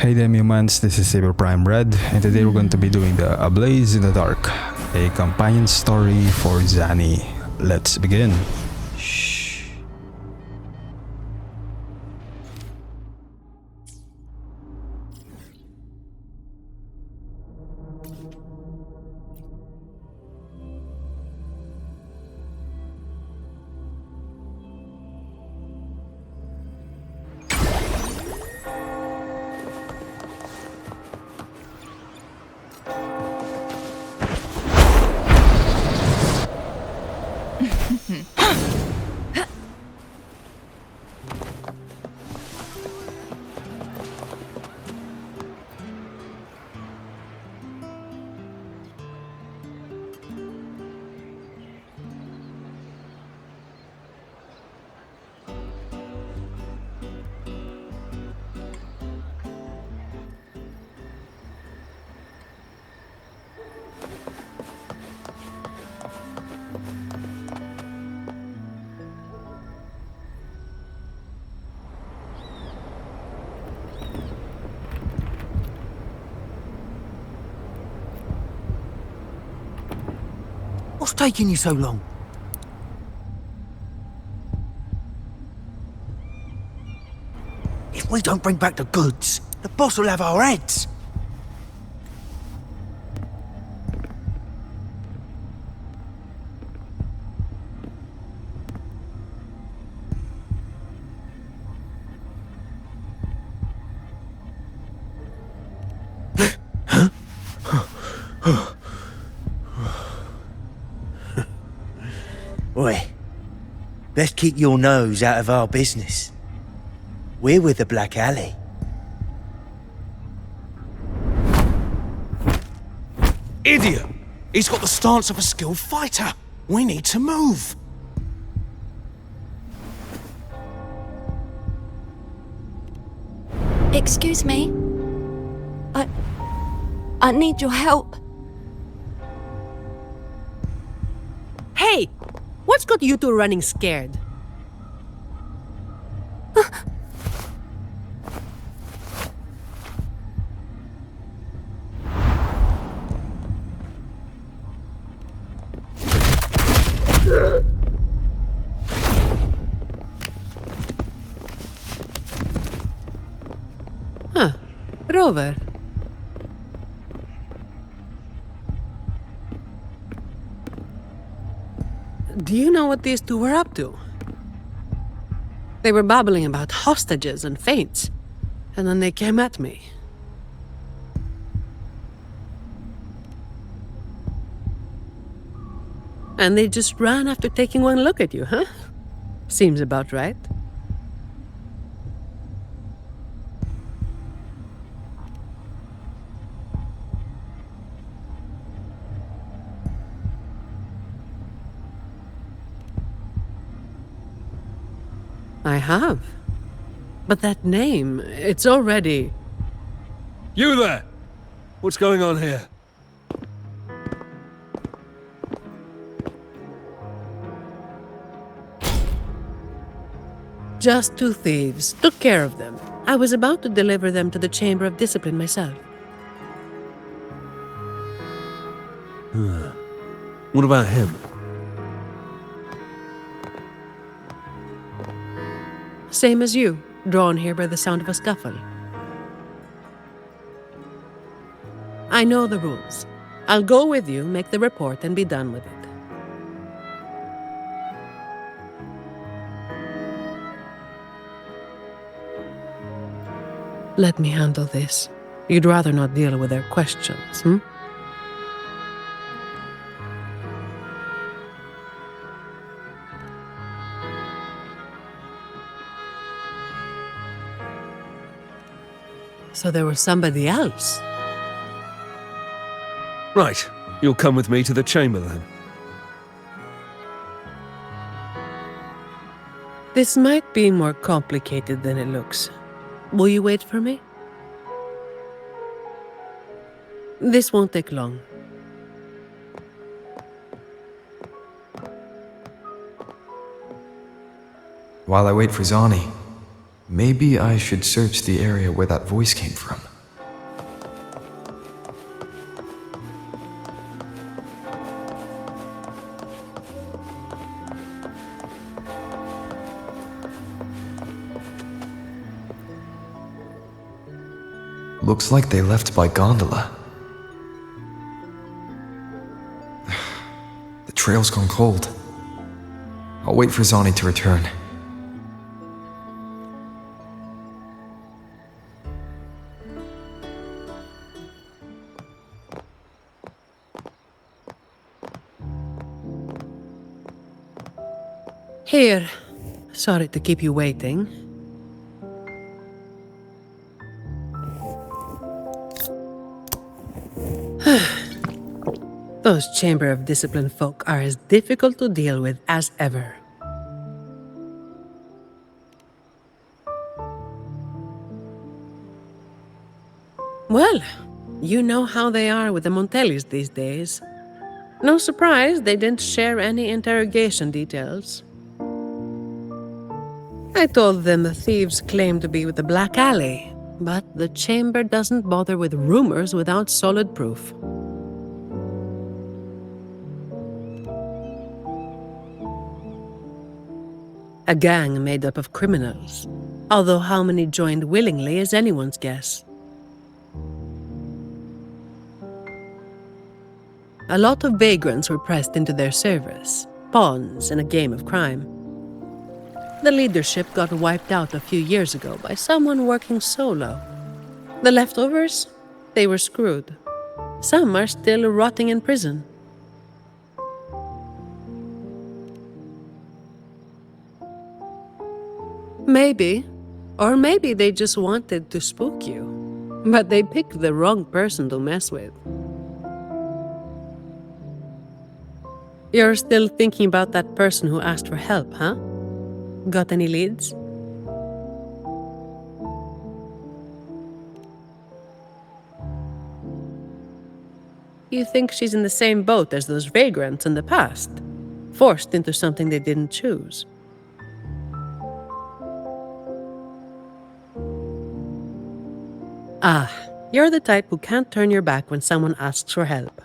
Hey there humans, this is Saber Prime Red, and today we're going to be doing the A Blaze in the Dark, a companion story for Zani. Let's begin. Shh. What's taking you so long? If we don't bring back the goods, the boss will have our heads. Oi, best keep your nose out of our business. We're with the Black Alley. Idiot! He's got the stance of a skilled fighter. We need to move. Excuse me. I need your help. Hey! What's got you two running scared? Huh. Rover. Do you know what these two were up to? They were babbling about hostages and fates, and then they came at me. And they just ran after taking one look at you, huh? Seems about right. I have. But that name, it's already... You there! What's going on here? Just two thieves. Took care of them. I was about to deliver them to the Chamber of Discipline myself. What about him? Same as you, drawn here by the sound of a scuffle. I know the rules. I'll go with you, make the report, and be done with it. Let me handle this. You'd rather not deal with their questions, hmm? So there was somebody else. Right, you'll come with me to the chamber then. This might be more complicated than it looks. Will you wait for me? This won't take long. While I wait for Zani, maybe I should search the area where that voice came from. Looks like they left by gondola. The trail's gone cold. I'll wait for Zani to return. Here. Sorry to keep you waiting. Those Chamber of Discipline folk are as difficult to deal with as ever. Well, you know how they are with the Montellis these days. No surprise they didn't share any interrogation details. I told them the thieves claimed to be with the Black Alley, but the Chamber doesn't bother with rumors without solid proof. A gang made up of criminals, although how many joined willingly is anyone's guess. A lot of vagrants were pressed into their service, pawns in a game of crime. The leadership got wiped out a few years ago by someone working solo. The leftovers? They were screwed. Some are still rotting in prison. Maybe. Or maybe they just wanted to spook you. But they picked the wrong person to mess with. You're still thinking about that person who asked for help, huh? Got any leads? You think she's in the same boat as those vagrants in the past? Forced into something they didn't choose. Ah, you're the type who can't turn your back when someone asks for help.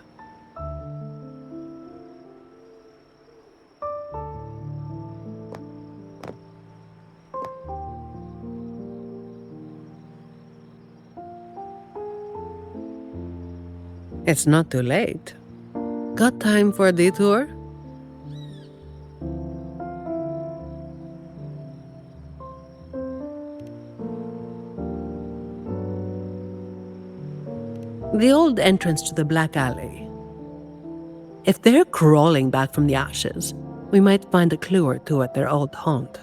It's not too late. Got time for a detour? The old entrance to the Black Alley. If they're crawling back from the ashes, we might find a clue or two at their old haunt.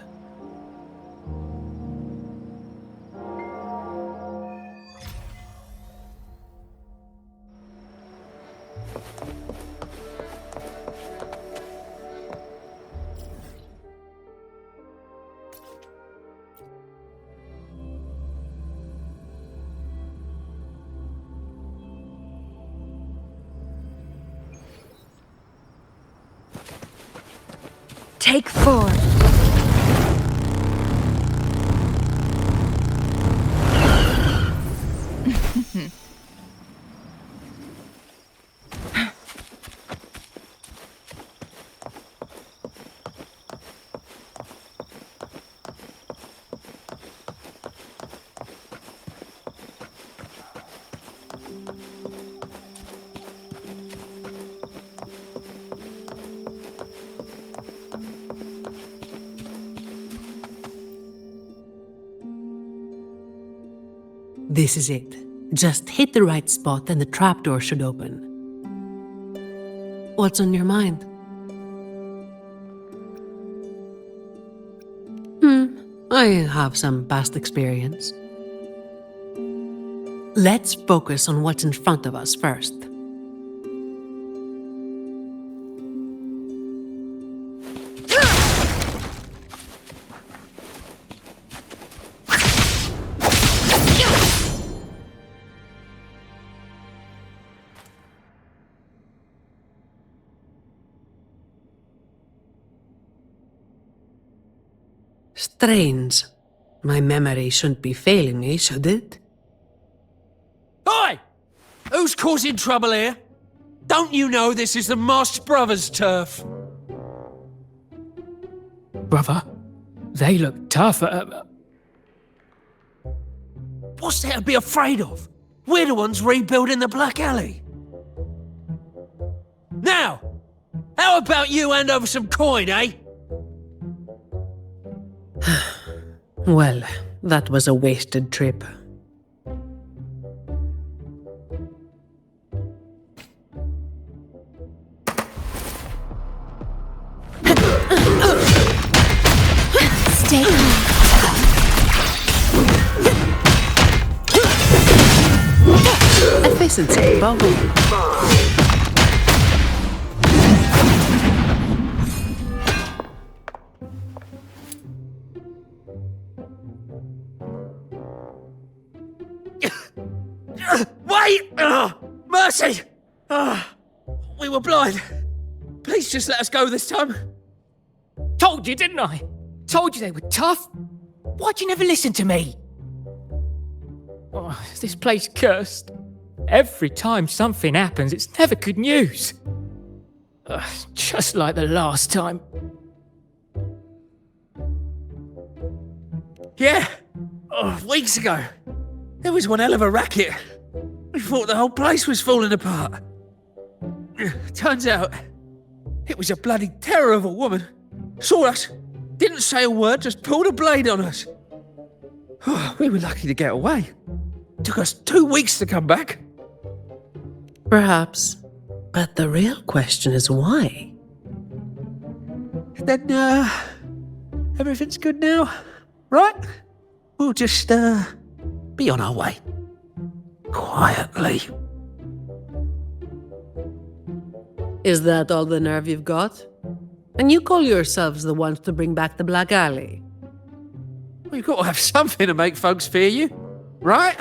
Take 4. This is it. Just hit the right spot and the trapdoor should open. What's on your mind? I have some past experience. Let's focus on what's in front of us first. Strange. My memory shouldn't be failing me, should it? Oi! Who's causing trouble here? Don't you know this is the Marsh Brothers' turf? Brother, they look tough. What's there to be afraid of? We're the ones rebuilding the Black Alley. Now, how about you hand over some coin, eh? Well, that was a wasted trip. Stay calm. Efficiency bubble. Wait! Mercy! We were blind. Please just let us go this time. Told you, didn't I? Told you they were tough. Why'd you never listen to me? Oh, is this place cursed? Every time something happens, it's never good news. Just like the last time. Yeah, weeks ago. There was one hell of a racket. We thought the whole place was falling apart. Turns out, it was a bloody terror of a woman. Saw us, didn't say a word, just pulled a blade on us. We were lucky to get away. Took us 2 weeks to come back. Perhaps. But the real question is why? Then, everything's good now, right? We'll just, be on our way. Quietly. Is that all the nerve you've got? And you call yourselves the ones to bring back the Black Alley? We've got to have something to make folks fear you, right?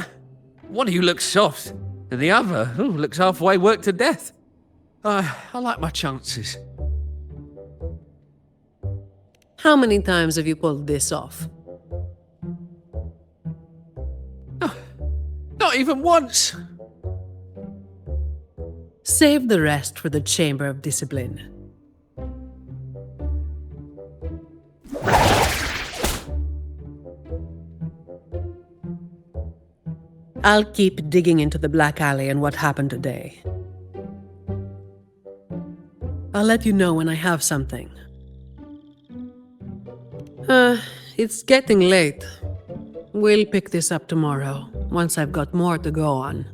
One of you looks soft, and the other looks halfway worked to death. I like my chances. How many times have you pulled this off? Not even once. Save the rest for the Chamber of Discipline. I'll keep digging into the Black Alley and what happened today. I'll let you know when I have something. It's getting late. We'll pick this up tomorrow, once I've got more to go on.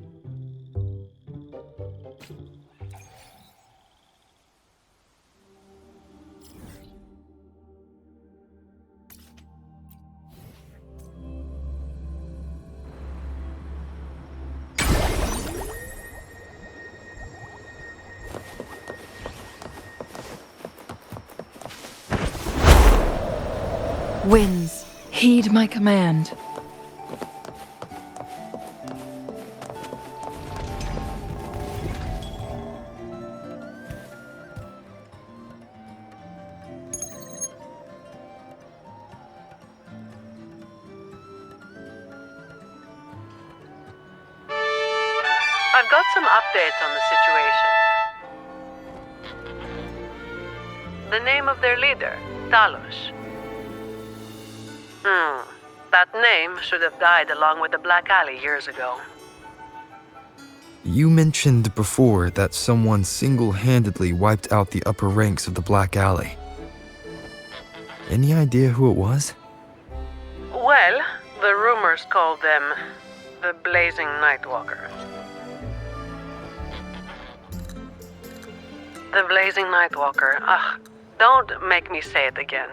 Winds, heed my command. I've got some updates on the situation. The name of their leader, Talos. That name should have died along with the Black Alley years ago. You mentioned before that someone single-handedly wiped out the upper ranks of the Black Alley. Any idea who it was? Well, the rumors called them the Blazing Nightwalker. The Blazing Nightwalker. Don't make me say it again.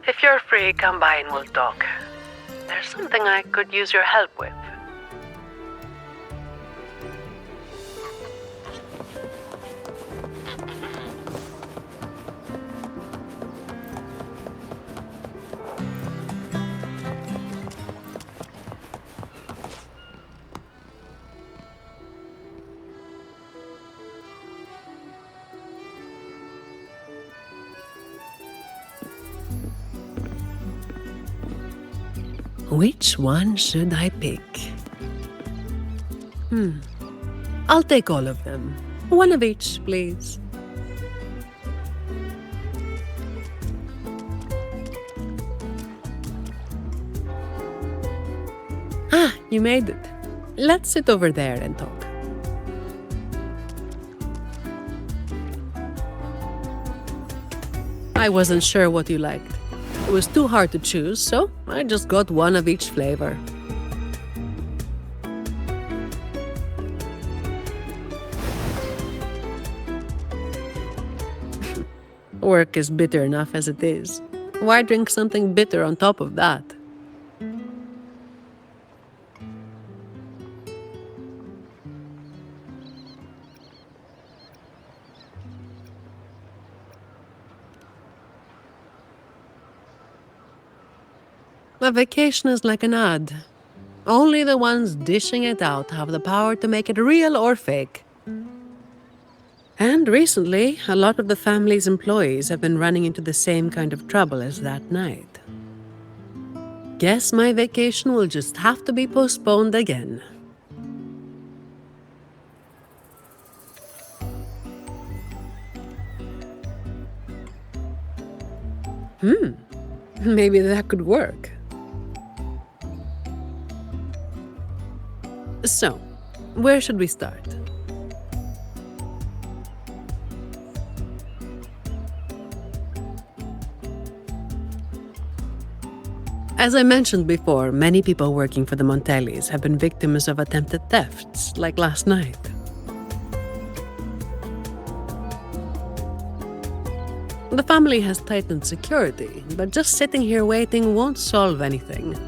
If you're free, come by and we'll talk. There's something I could use your help with. Which one should I pick? I'll take all of them. One of each, please. You made it. Let's sit over there and talk. I wasn't sure what you liked. It was too hard to choose, so I just got one of each flavor. Work is bitter enough as it is. Why drink something bitter on top of that? A vacation is like an ad. Only the ones dishing it out have the power to make it real or fake. And recently, a lot of the family's employees have been running into the same kind of trouble as that night. Guess my vacation will just have to be postponed again. Maybe that could work. So, where should we start? As I mentioned before, many people working for the Montellis have been victims of attempted thefts, like last night. The family has tightened security, but just sitting here waiting won't solve anything.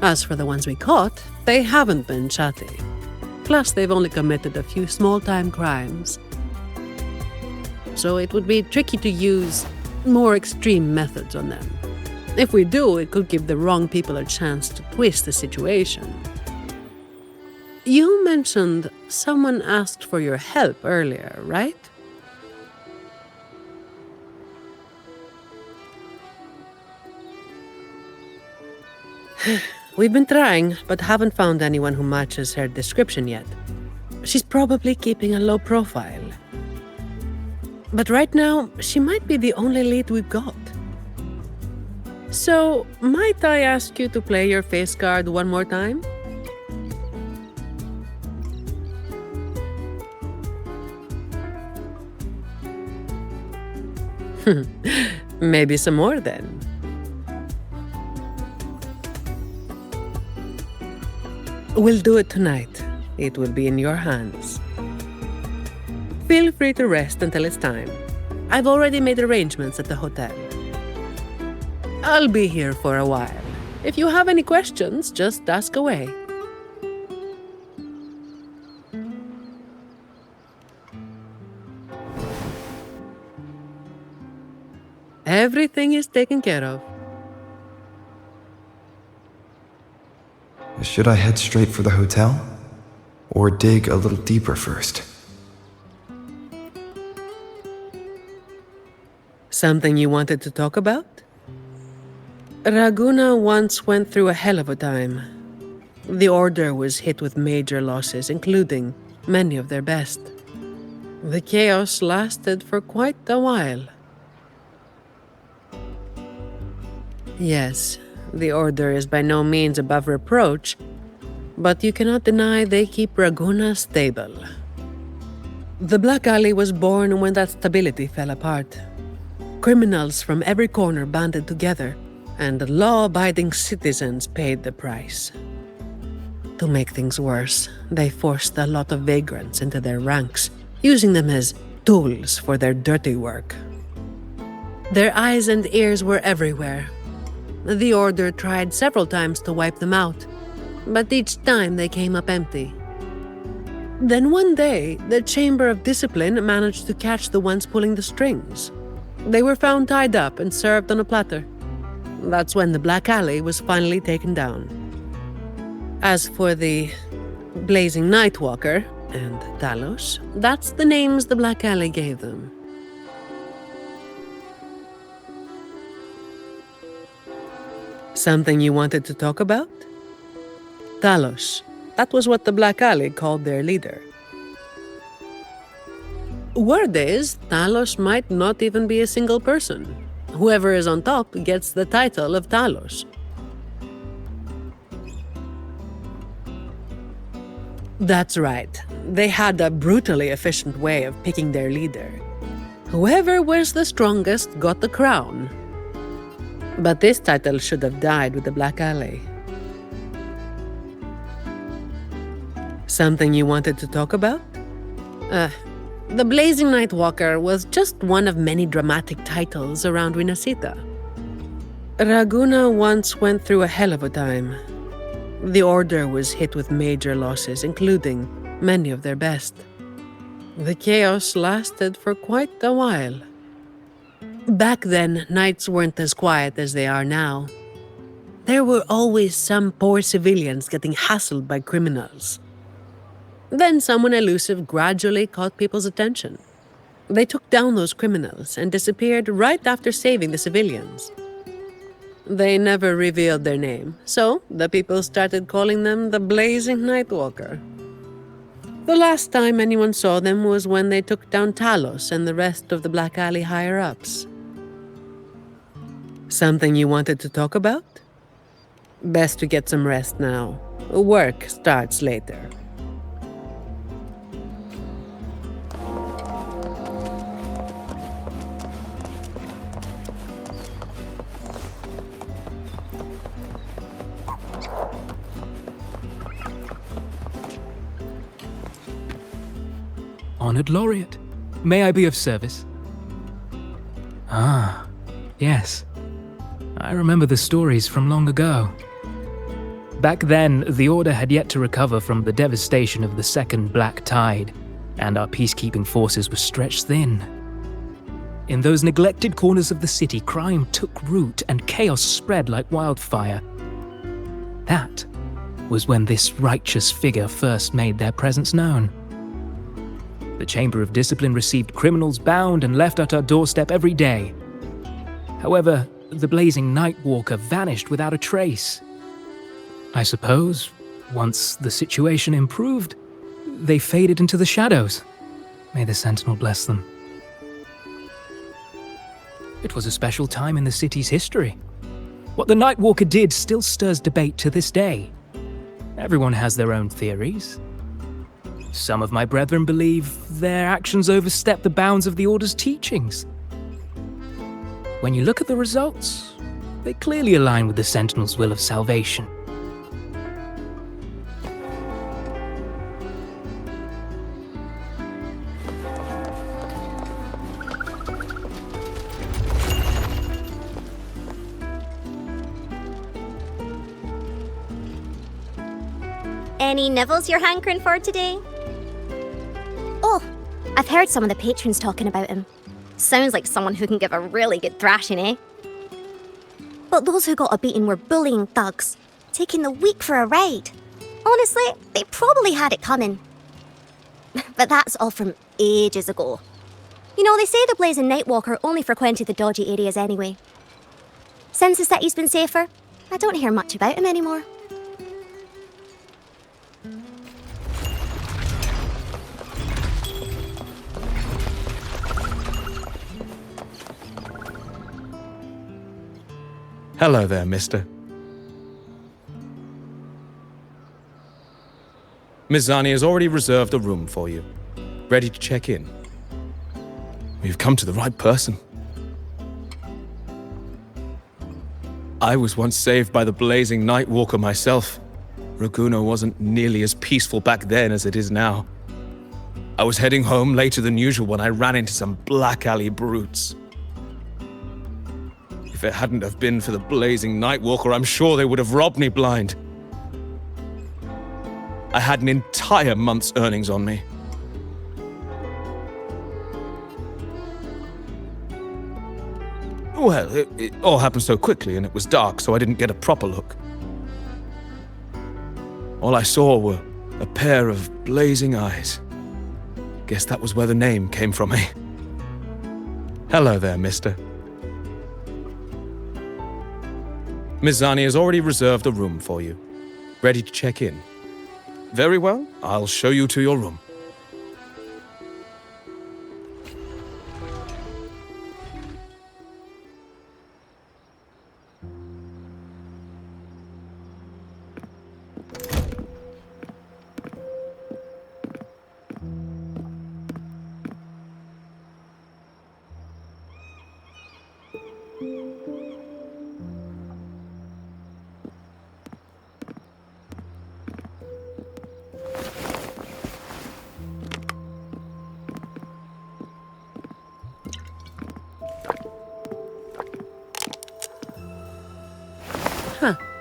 As for the ones we caught, they haven't been chatty. Plus, they've only committed a few small-time crimes. So it would be tricky to use more extreme methods on them. If we do, it could give the wrong people a chance to twist the situation. You mentioned someone asked for your help earlier, right? We've been trying, but haven't found anyone who matches her description yet. She's probably keeping a low profile. But right now, she might be the only lead we've got. So, might I ask you to play your face card one more time? Maybe some more then. We'll do it tonight. It will be in your hands. Feel free to rest until it's time. I've already made arrangements at the hotel. I'll be here for a while. If you have any questions, just ask away. Everything is taken care of. Should I head straight for the hotel? Or dig a little deeper first? Something you wanted to talk about? Raguna once went through a hell of a time. The Order was hit with major losses, including many of their best. The chaos lasted for quite a while. Yes, the Order is by no means above reproach, but you cannot deny they keep Raguna stable. The Black Alley was born when that stability fell apart. Criminals from every corner banded together, and law-abiding citizens paid the price. To make things worse, they forced a lot of vagrants into their ranks, using them as tools for their dirty work. Their eyes and ears were everywhere. The Order tried several times to wipe them out, but each time they came up empty. Then one day, the Chamber of Discipline managed to catch the ones pulling the strings. They were found tied up and served on a platter. That's when the Black Alley was finally taken down. As for the Blazing Nightwalker and Talos, that's the names the Black Alley gave them. Something you wanted to talk about? Talos. That was what the Black Alley called their leader. Word is, Talos might not even be a single person. Whoever is on top gets the title of Talos. That's right. They had a brutally efficient way of picking their leader. Whoever was the strongest got the crown. But this title should have died with the Black Alley. Something you wanted to talk about? The Blazing Nightwalker was just one of many dramatic titles around Winasita. Raguna once went through a hell of a time. The Order was hit with major losses, including many of their best. The chaos lasted for quite a while. Back then, nights weren't as quiet as they are now. There were always some poor civilians getting hassled by criminals. Then someone elusive gradually caught people's attention. They took down those criminals and disappeared right after saving the civilians. They never revealed their name, so the people started calling them the Blazing Nightwalker. The last time anyone saw them was when they took down Talos and the rest of the Black Alley higher-ups. Something you wanted to talk about? Best to get some rest now. Work starts later. Honored Laureate, may I be of service? Ah, yes. I remember the stories from long ago. Back then, the Order had yet to recover from the devastation of the Second Black Tide, and our peacekeeping forces were stretched thin. In those neglected corners of the city, crime took root and chaos spread like wildfire. That was when this righteous figure first made their presence known. The Chamber of Discipline received criminals bound and left at our doorstep every day. However, the Blazing Nightwalker vanished without a trace. I suppose, once the situation improved, they faded into the shadows. May the Sentinel bless them. It was a special time in the city's history. What the Nightwalker did still stirs debate to this day. Everyone has their own theories. Some of my brethren believe their actions overstep the bounds of the Order's teachings. When you look at the results, they clearly align with the Sentinel's will of salvation. Any nibbles you're hankering for today? Oh, I've heard some of the patrons talking about him. Sounds like someone who can give a really good thrashing, eh? But those who got a beating were bullying thugs, taking the weak for a ride. Honestly, they probably had it coming. But that's all from ages ago. You know, they say the Blazing Nightwalker only frequented the dodgy areas anyway. Since the city's been safer, I don't hear much about him anymore. Hello there, mister. Miss Zani has already reserved a room for you. Ready to check in. We've come to the right person. I was once saved by the Blazing Nightwalker myself. Raguna wasn't nearly as peaceful back then as it is now. I was heading home later than usual when I ran into some Black Alley brutes. If it hadn't have been for the Blazing Nightwalker, I'm sure they would have robbed me blind. I had an entire month's earnings on me. Well, it all happened so quickly and it was dark, so I didn't get a proper look. All I saw were a pair of blazing eyes. Guess that was where the name came from, eh? Hello there, mister. Miss Zani has already reserved a room for you. Ready to check in. Very well, I'll show you to your room.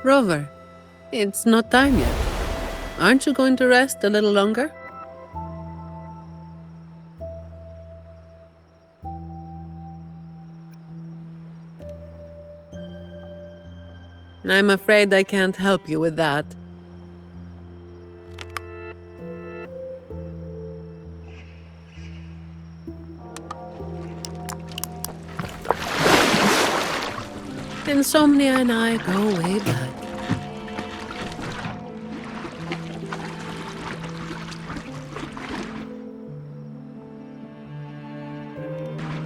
Rover, it's not time yet. Aren't you going to rest a little longer? I'm afraid I can't help you with that. Insomnia and I go way back.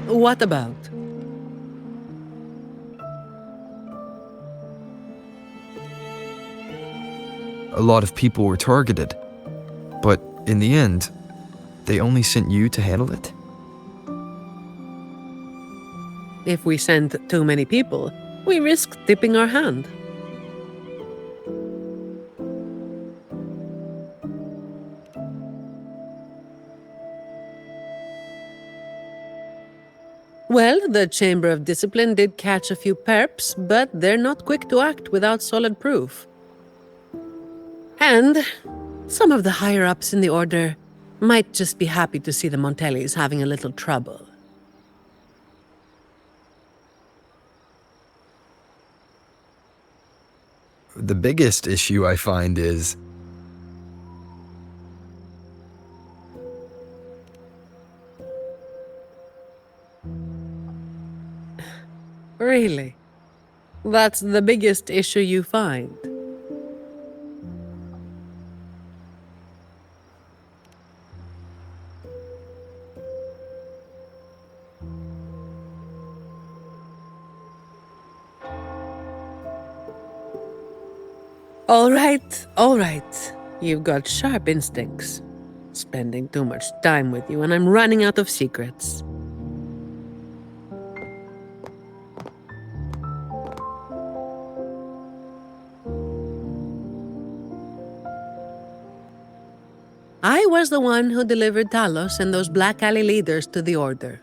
What about? A lot of people were targeted, but in the end, they only sent you to handle it? If we send too many people, we risk tipping our hand. Well, the Chamber of Discipline did catch a few perps, but they're not quick to act without solid proof. And some of the higher-ups in the Order might just be happy to see the Montellis having a little trouble. The biggest issue I find is Really? That's the biggest issue you find? All right. You've got sharp instincts. Spending too much time with you and I'm running out of secrets. I was the one who delivered Talos and those Black Alley leaders to the Order.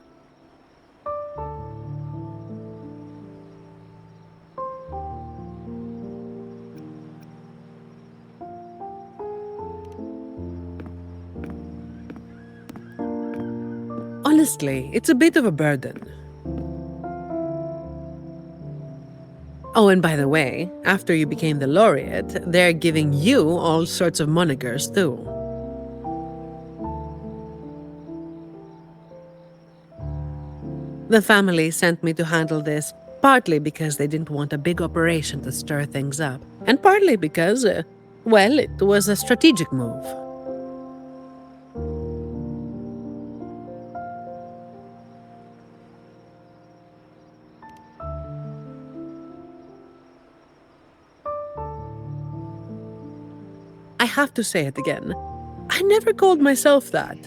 Honestly, it's a bit of a burden. Oh, and by the way, after you became the laureate, they're giving you all sorts of monikers, too. The family sent me to handle this, partly because they didn't want a big operation to stir things up, and partly because, well, it was a strategic move. I have to say it again. I never called myself that.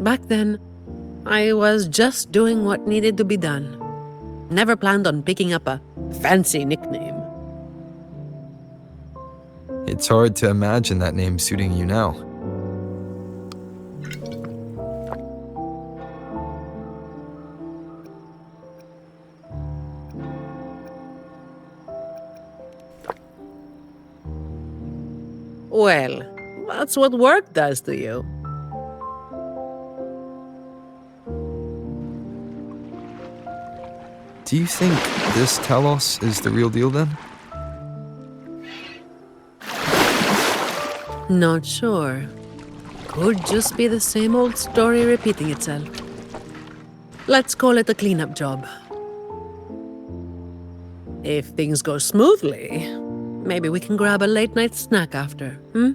Back then, I was just doing what needed to be done. Never planned on picking up a fancy nickname. it's hard to imagine that name suiting you now. Well, that's what work does to you. Do you think this Talos is the real deal then? Not sure. Could just be the same old story repeating itself. Let's call it a cleanup job. If things go smoothly, maybe we can grab a late-night snack after, hmm?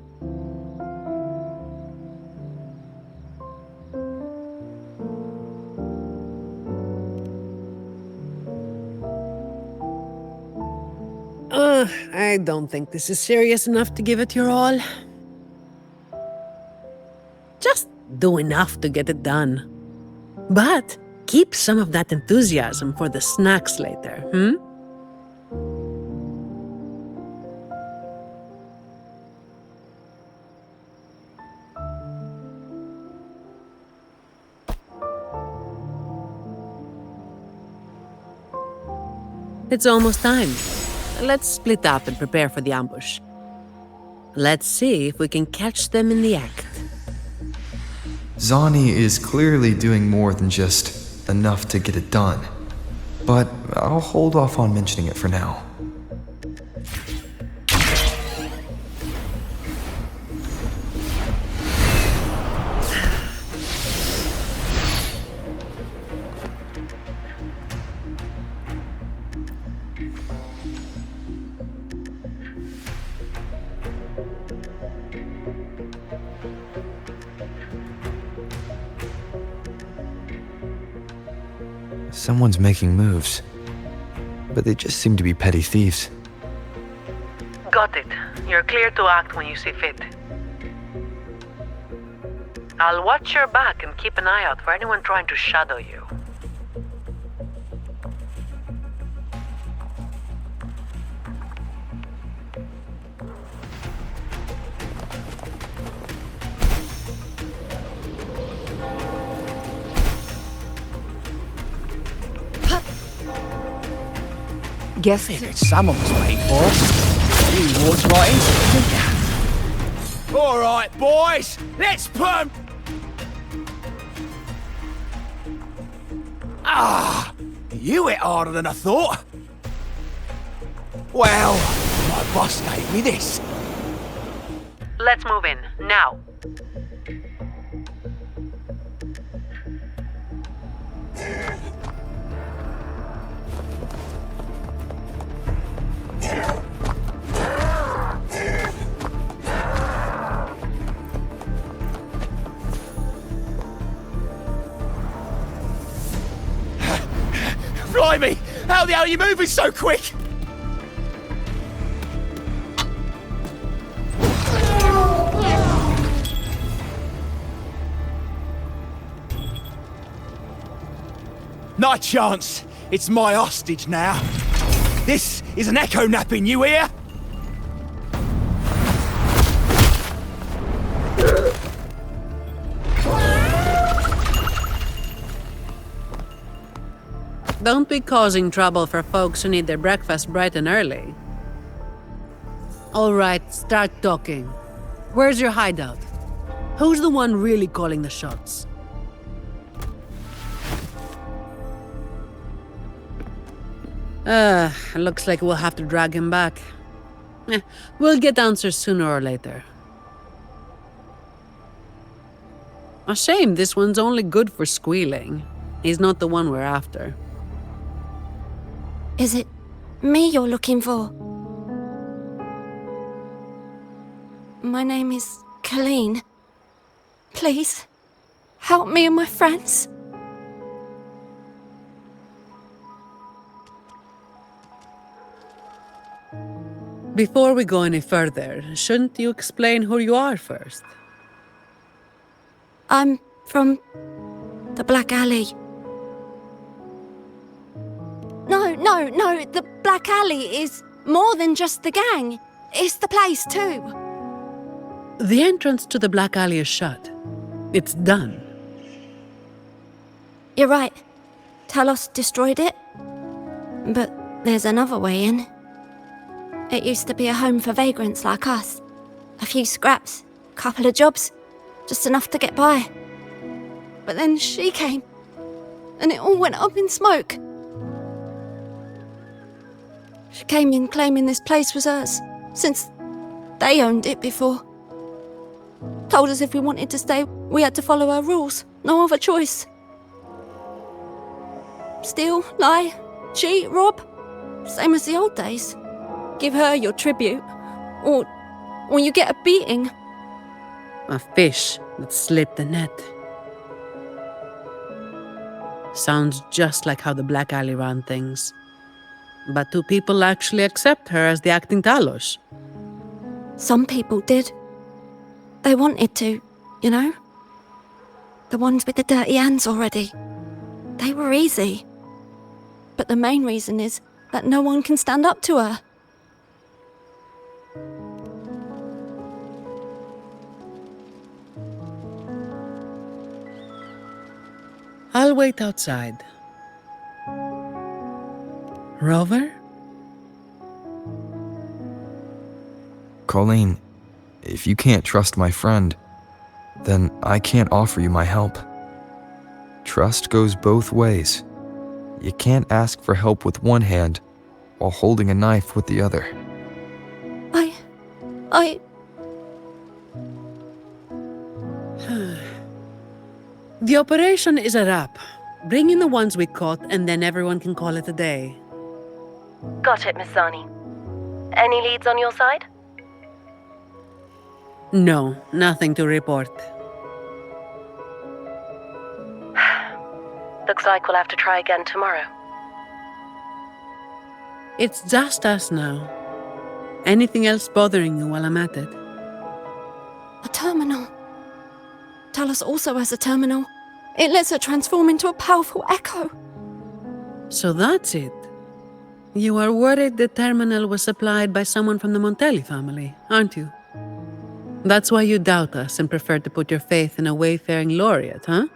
I don't think this is serious enough to give it your all. Just do enough to get it done. But keep some of that enthusiasm for the snacks later, hmm? It's almost time. Let's split up and prepare for the ambush. Let's see if we can catch them in the act. Zani is clearly doing more than just enough to get it done. But I'll hold off on mentioning it for now. Someone's making moves, but they just seem to be petty thieves. Got it. You're clear to act when you see fit. I'll watch your back and keep an eye out for anyone trying to shadow you. Guess it's someone was waiting for. You walked right into it, didn't you? All right, boys, let's put 'em. You hit harder than I thought. Well, my boss gave me this. Let's move in, now. Blimey, how the hell are you moving so quick? Not a chance. It's my hostage now. This is an echo napping, you hear? Don't be causing trouble for folks who need their breakfast bright and early. All right, start talking. Where's your hideout? Who's the one really calling the shots? Looks like we'll have to drag him back. We'll get answers sooner or later. A shame this one's only good for squealing. He's not the one we're after. Is it me you're looking for? My name is Colleen. Please, help me and my friends. Before we go any further, shouldn't you explain who you are first? I'm from the Black Alley. No, the Black Alley is more than just the gang. It's the place too. The entrance to the Black Alley is shut. It's done. You're right. Talos destroyed it. But there's another way in. It used to be a home for vagrants like us. A few scraps, couple of jobs, just enough to get by. But then she came, and it all went up in smoke. She came in claiming this place was hers, since they owned it before. Told us if we wanted to stay, we had to follow her rules. No other choice. Steal, lie, cheat, rob. Same as the old days. Give her your tribute, or you get a beating. A fish that slipped the net. Sounds just like how the Black Alley ran things. But do people actually accept her as the acting Talos? Some people did. They wanted to, you know? The ones with the dirty hands already. They were easy. But the main reason is that no one can stand up to her. I'll wait outside. Rover? Colleen, if you can't trust my friend, then I can't offer you my help. Trust goes both ways. You can't ask for help with one hand while holding a knife with the other. I. The operation is a wrap. Bring in the ones we caught, and then everyone can call it a day. Got it, Miss Zani. Any leads on your side? No, nothing to report. Looks like we'll have to try again tomorrow. It's just us now. Anything else bothering you while I'm at it? A terminal. Talos also has a terminal. It lets her transform into a powerful echo. So that's it. You are worried the terminal was supplied by someone from the Montelli family, aren't you? That's why you doubt us and prefer to put your faith in a wayfaring laureate, huh?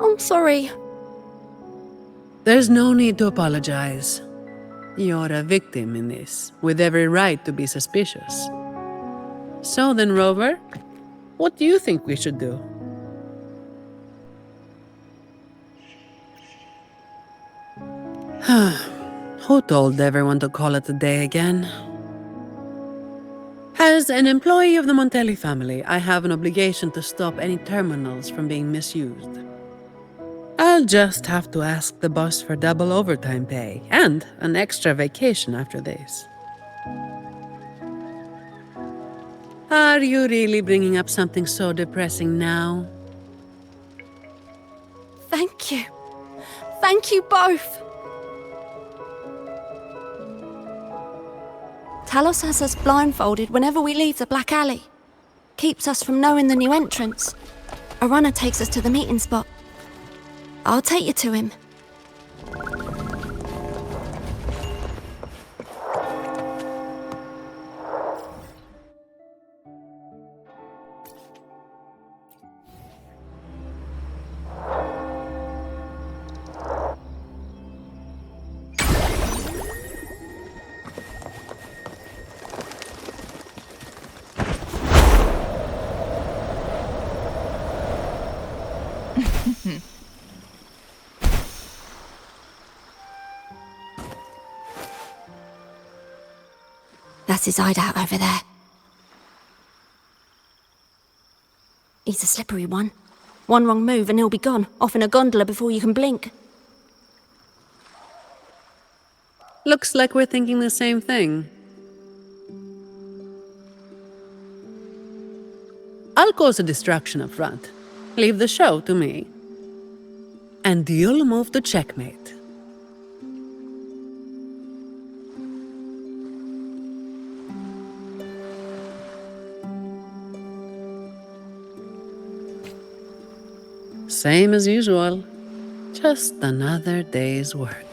I'm sorry. There's no need to apologize. You're a victim in this, with every right to be suspicious. So then, Rover, what do you think we should do? Who told everyone to call it a day again? As an employee of the Montelli family, I have an obligation to stop any terminals from being misused. I'll just have to ask the boss for double overtime pay and an extra vacation after this. Are you really bringing up something so depressing now? Thank you. Thank you both. Talos has us blindfolded whenever we leave the Black Alley. Keeps us from knowing the new entrance. A runner takes us to the meeting spot. I'll take you to him. That's his hideout over there. He's a slippery one. One wrong move and he'll be gone, off in a gondola before you can blink. Looks like we're thinking the same thing. I'll cause a distraction up front. Leave the show to me. And you'll move to checkmate. Same as usual. Just another day's work.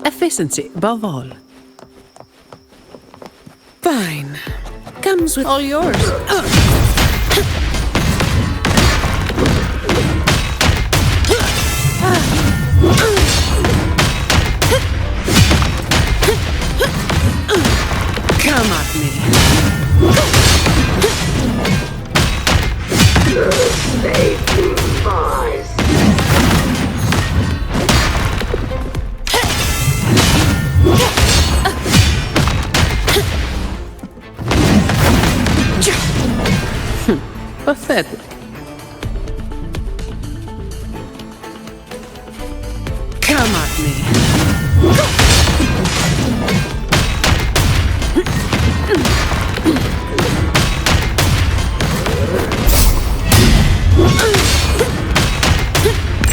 Efficiency above all. Fine. Comes with all yours. Come at me. Pathetic. Come at me.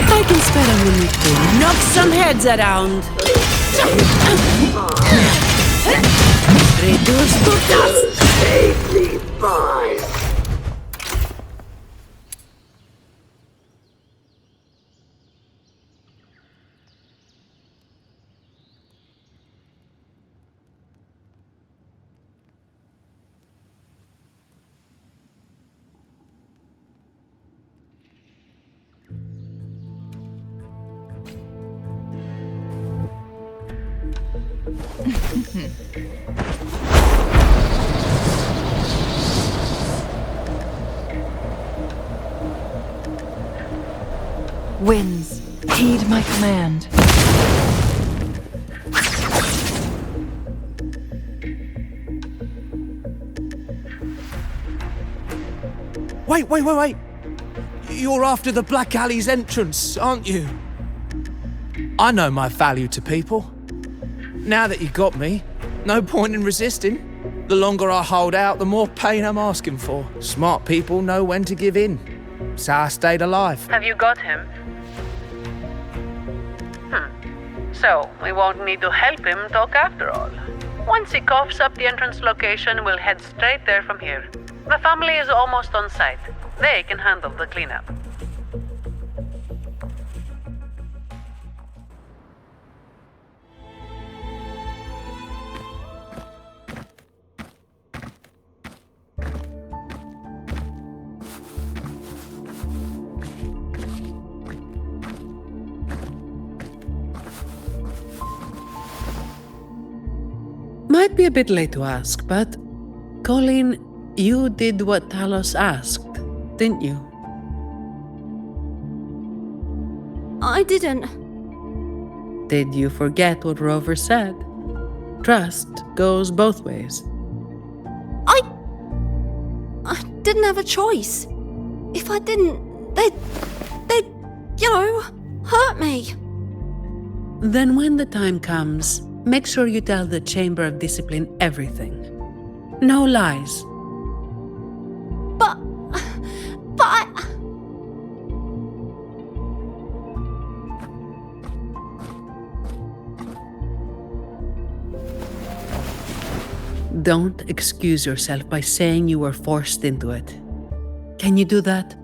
I can spare a minute to knock some heads around. Reduce to dust. Safely fine. Winds, heed my command. Wait. You're after the Black Alley's entrance, aren't you? I know my value to people. Now that you got me, no point in resisting. The longer I hold out, the more pain I'm asking for. Smart people know when to give in. So I stayed alive. Have you got him? So, we won't need to help him talk after all. Once he coughs up the entrance location, we'll head straight there from here. The family is almost on site. They can handle the cleanup. Might be a bit late to ask, but Colleen, you did what Talos asked, didn't you? I didn't. Did you forget what Rover said? Trust goes both ways. I didn't have a choice. If I didn't, they'd, hurt me. Then when the time comes, make sure you tell the Chamber of Discipline everything. No lies. But I... Don't excuse yourself by saying you were forced into it. Can you do that?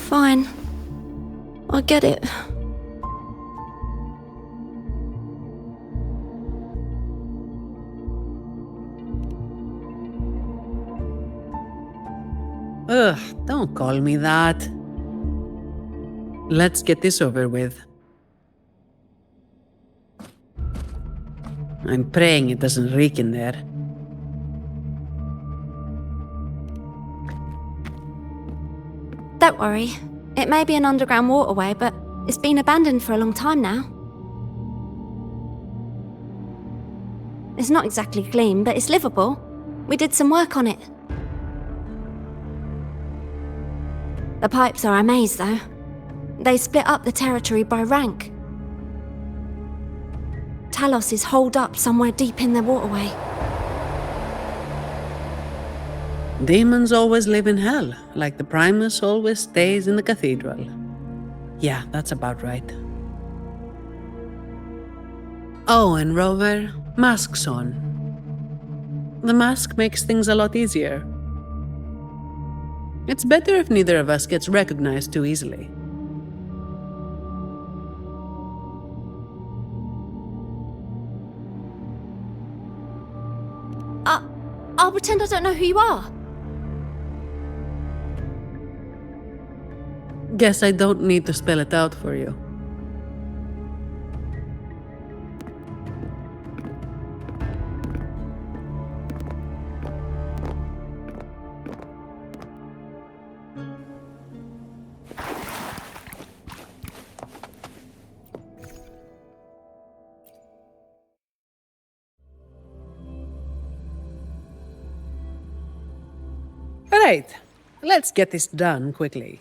Fine. I get it. Ugh, don't call me that. Let's get this over with. I'm praying it doesn't reek in there. Don't worry. It may be an underground waterway, but it's been abandoned for a long time now. It's not exactly clean, but it's livable. We did some work on it. The pipes are a maze, though. They split up the territory by rank. Talos is holed up somewhere deep in the waterway. Demons always live in hell, like the Primus always stays in the cathedral. Yeah, that's about right. Oh, and Rover, mask's on. The mask makes things a lot easier. It's better if neither of us gets recognized too easily. I'll pretend I don't know who you are. Guess I don't need to spell it out for you. Alright, let's get this done quickly.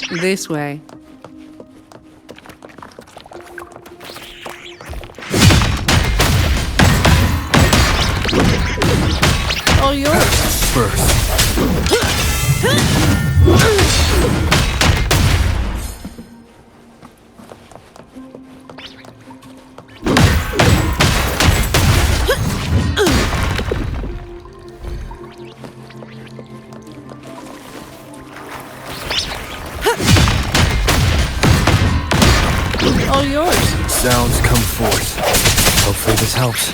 This way. All yours. First. All yours. Sounds come forth. Hopefully this helps.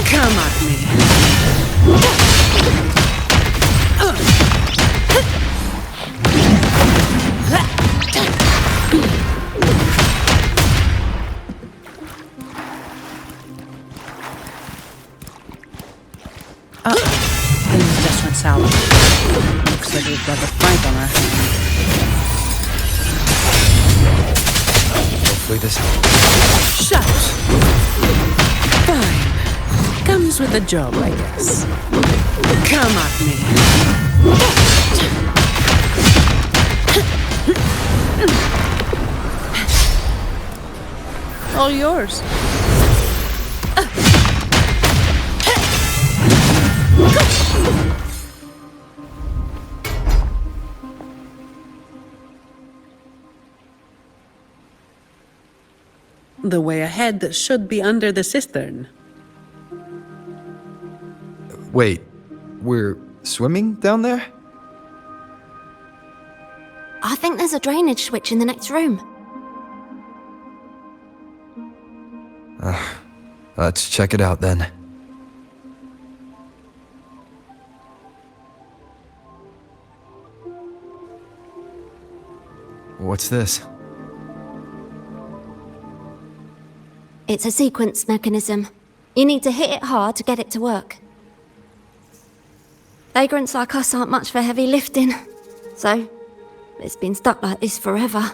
Come at me. Things just went sour. Looks like we've got a fight on our hands. Hopefully this helps. Shut! Fine. Comes with the job, I guess. Come at me. All yours. The way ahead should be under the cistern. Wait, we're swimming down there? I think there's a drainage switch in the next room. Let's check it out then. What's this? It's a sequence mechanism. You need to hit it hard to get it to work. Vagrants like us aren't much for heavy lifting, so it's been stuck like this forever.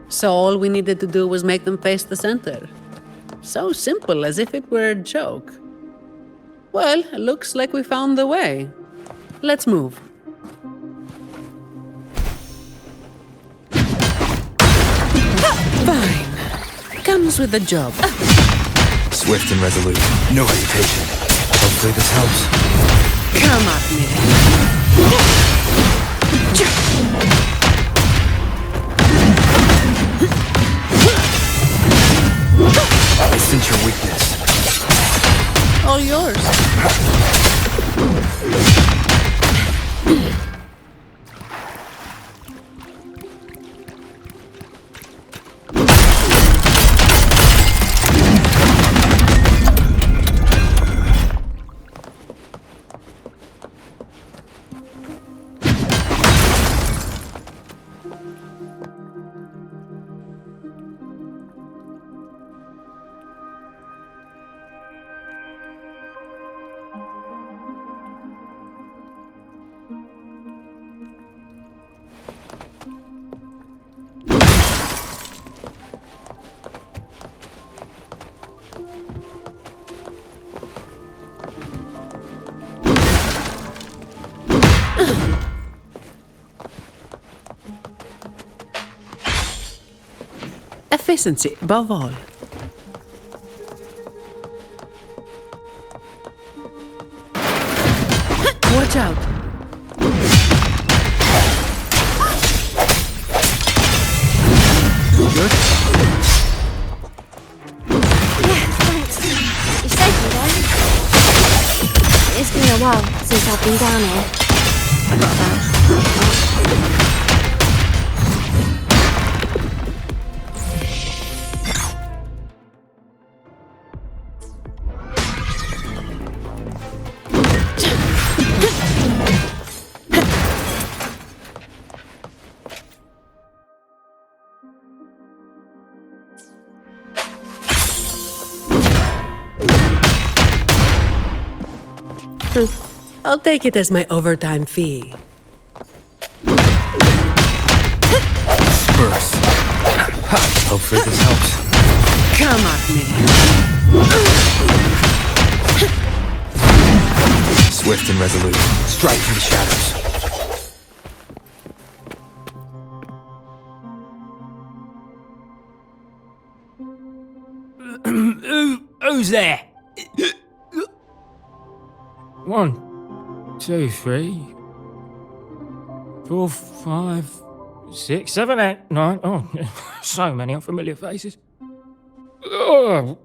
So all we needed to do was make them face the center. So simple, as if it were a joke. Well, it looks like we found the way. Let's move. Fine. Comes with the job. Swift and resolute. No hesitation. Hopefully this helps. Come at me. I sense your weakness. All yours. Efficiency above all. Watch out! Yeah, thanks. You saved me though. It's been a while since I've been down here. Forgot about it. I'll take it as my overtime fee. Spurs. Hopefully this helps. Come at me. Swift and resolute. Strike through the shadows. Who's there? 1, 2, 3, 4, 5, 6, 7, 8, 9. Oh, so many unfamiliar faces. Oh.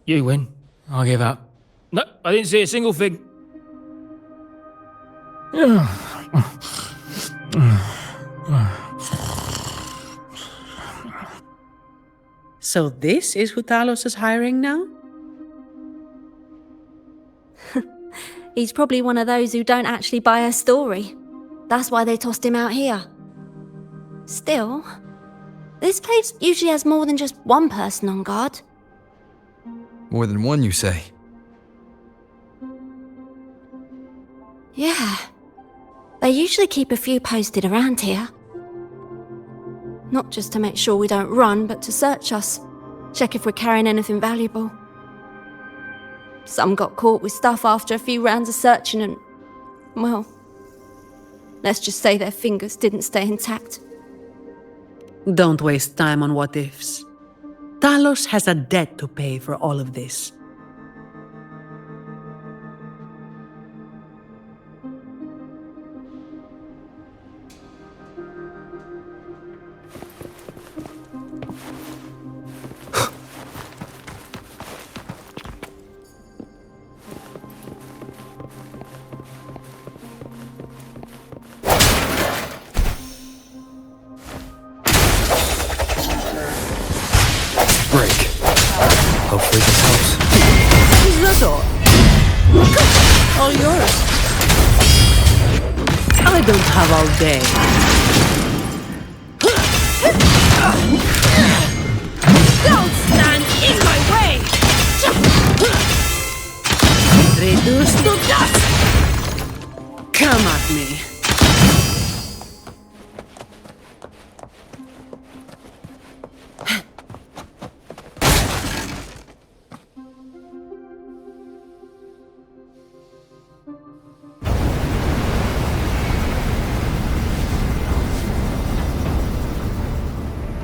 You win. I give up. No, I didn't see a single thing. So this is who Talos is hiring now? He's probably one of those who don't actually buy a story. That's why they tossed him out here. Still, this place usually has more than just one person on guard. More than one, you say? Yeah. They usually keep a few posted around here. Not just to make sure we don't run, but to search us. Check if we're carrying anything valuable. Some got caught with stuff after a few rounds of searching and, well, let's just say their fingers didn't stay intact. Don't waste time on what-ifs. Talos has a debt to pay for all of this. Hopefully this helps. The door. All yours. I don't have all day. Don't stand in my way! Reduced to dust! Come at me.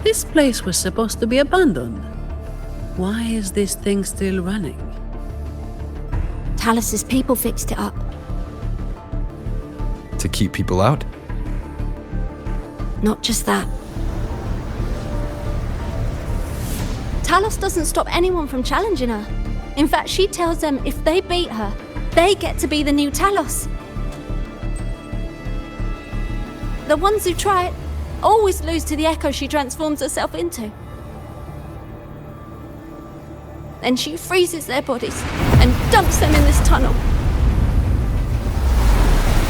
This place was supposed to be abandoned. Why is this thing still running? Talos's people fixed it up. To keep people out? Not just that. Talos doesn't stop anyone from challenging her. In fact, she tells them if they beat her, they get to be the new Talos. The ones who try it always lose to the echo she transforms herself into. Then she freezes their bodies and dumps them in this tunnel.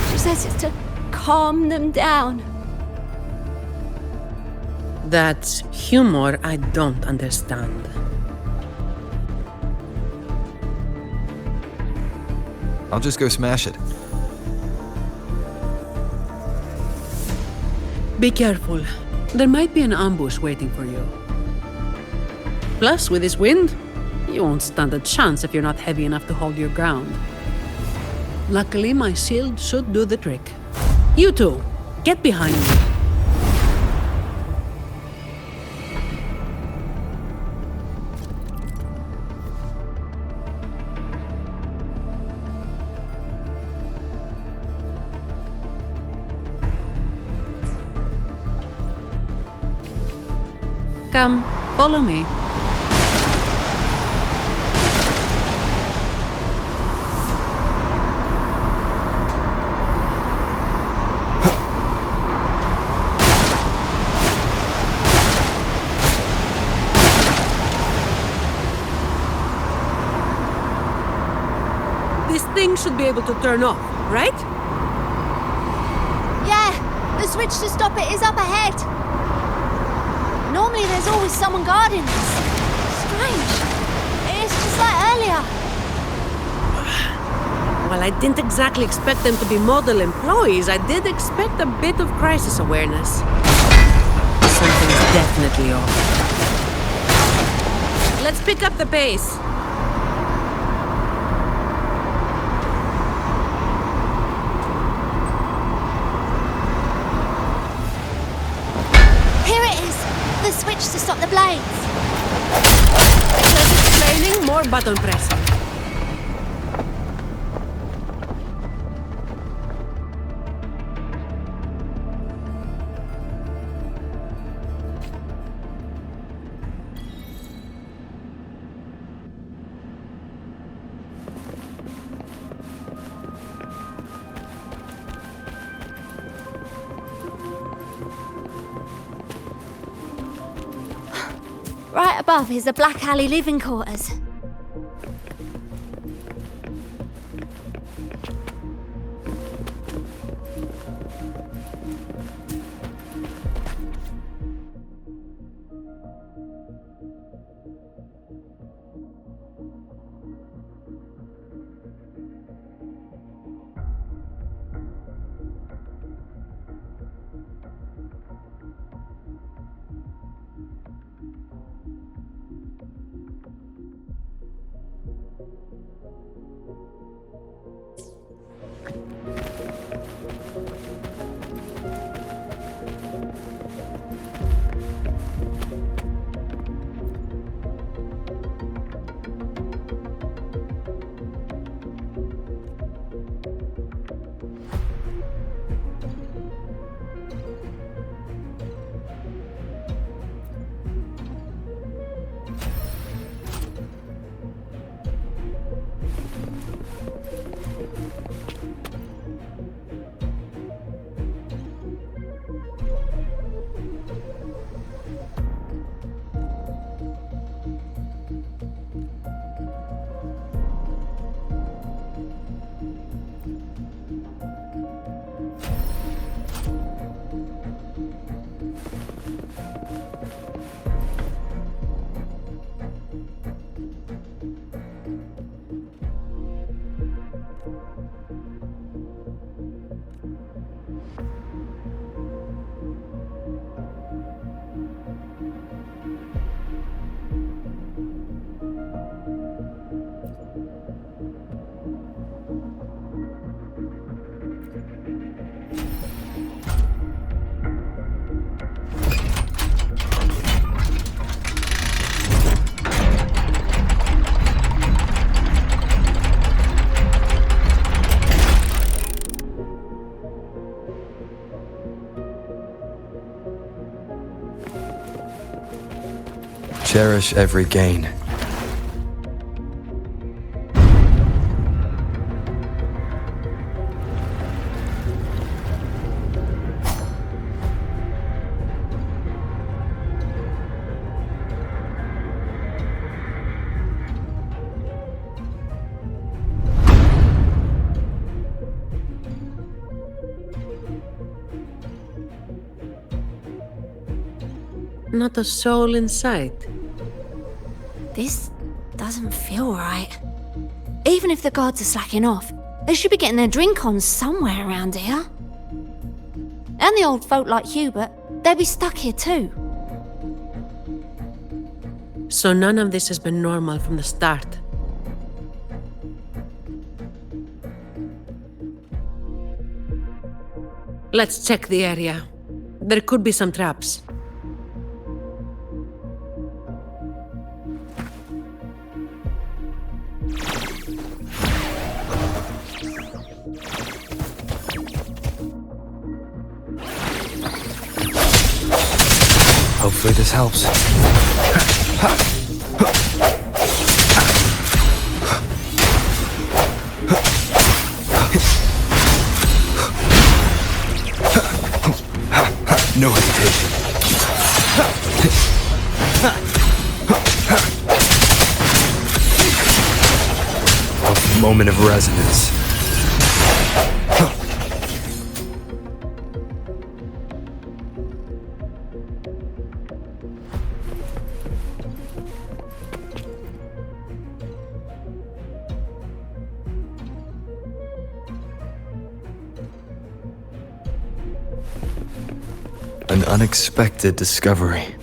She says it's to calm them down. That's humor I don't understand. I'll just go smash it. Be careful. There might be an ambush waiting for you. Plus, with this wind, you won't stand a chance if you're not heavy enough to hold your ground. Luckily, my shield should do the trick. You two, get behind me. Come, follow me. This thing should be able to turn off, right? Yeah, the switch to stop it is up ahead. Normally there's always someone guarding this. Strange. It's just like earlier. Well, I didn't exactly expect them to be model employees. I did expect a bit of crisis awareness. Something's definitely off. Let's pick up the pace. Here it is. The switch to stop the blades. Less explaining, more button pressing. Right above is the Black Alley living quarters. Cherish every gain. Not a soul in sight. This doesn't feel right. Even if the guards are slacking off, they should be getting their drink on somewhere around here. And the old folk like Hubert, they'll be stuck here too. So none of this has been normal from the start. Let's check the area. There could be some traps. How Hopefully this helps. No hesitation. A moment of resonance. An unexpected discovery.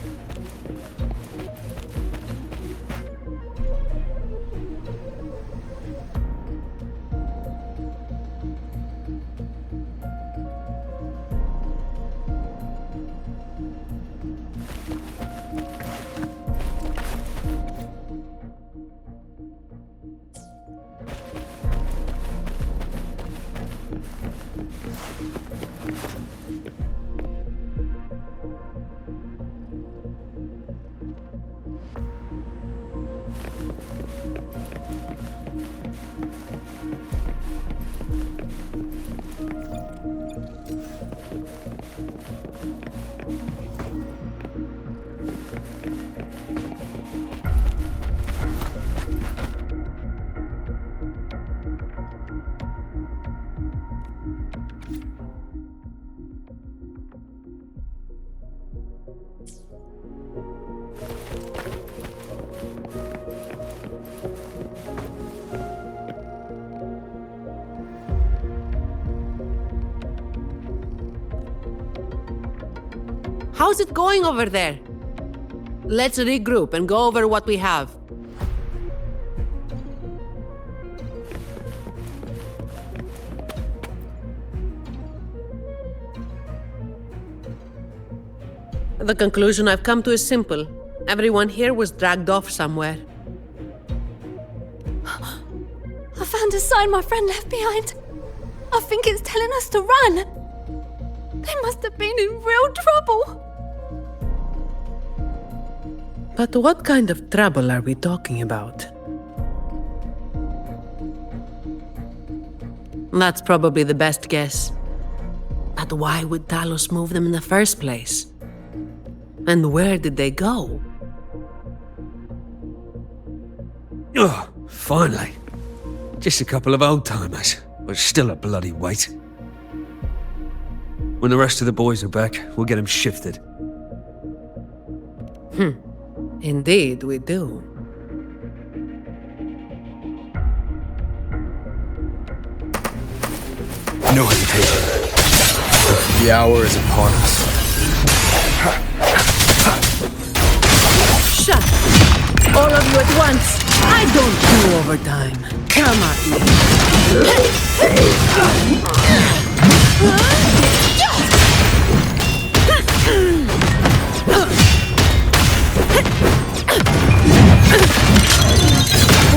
How's it going over there? Let's regroup and go over what we have. The conclusion I've come to is simple. Everyone here was dragged off somewhere. I found a sign my friend left behind. I think it's telling us to run. They must have been in real trouble. But what kind of trouble are we talking about? That's probably the best guess. But why would Talos move them in the first place? And where did they go? Oh, finally. Just a couple of old-timers, but still a bloody weight. When the rest of the boys are back, we'll get them shifted. Indeed, we do. No hesitation. The hour is upon us. Shut! All of you at once! I don't do overtime. Come at me.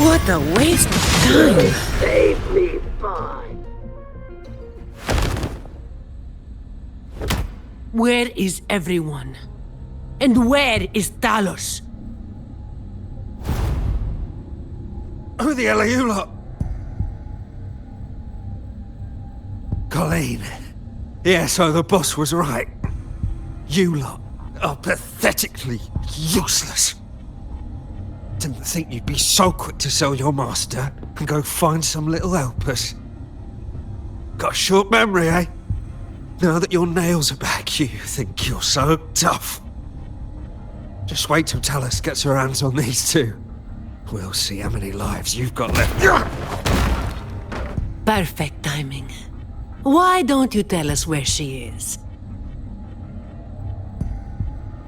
What a waste of time. Save me, fine. Where is everyone? And where is Talos? Who the hell are you lot? Colleen. Yeah, so the boss was right. You lot are pathetically useless. Didn't think you'd be so quick to sell your master and go find some little helpers. Got a short memory, eh? Now that your nails are back, you think you're so tough. Just wait till Talos gets her hands on these two. We'll see how many lives you've got left. Perfect timing. Why don't you tell us where she is?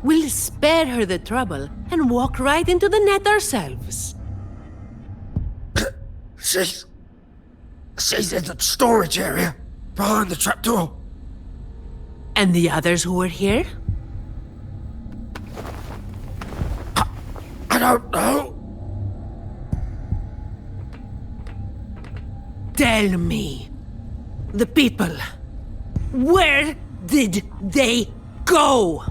We'll spare her the trouble and walk right into the net ourselves. She's in the storage area, behind the trapdoor. And the others who were here? I don't know. Tell me. The people. Where did they go?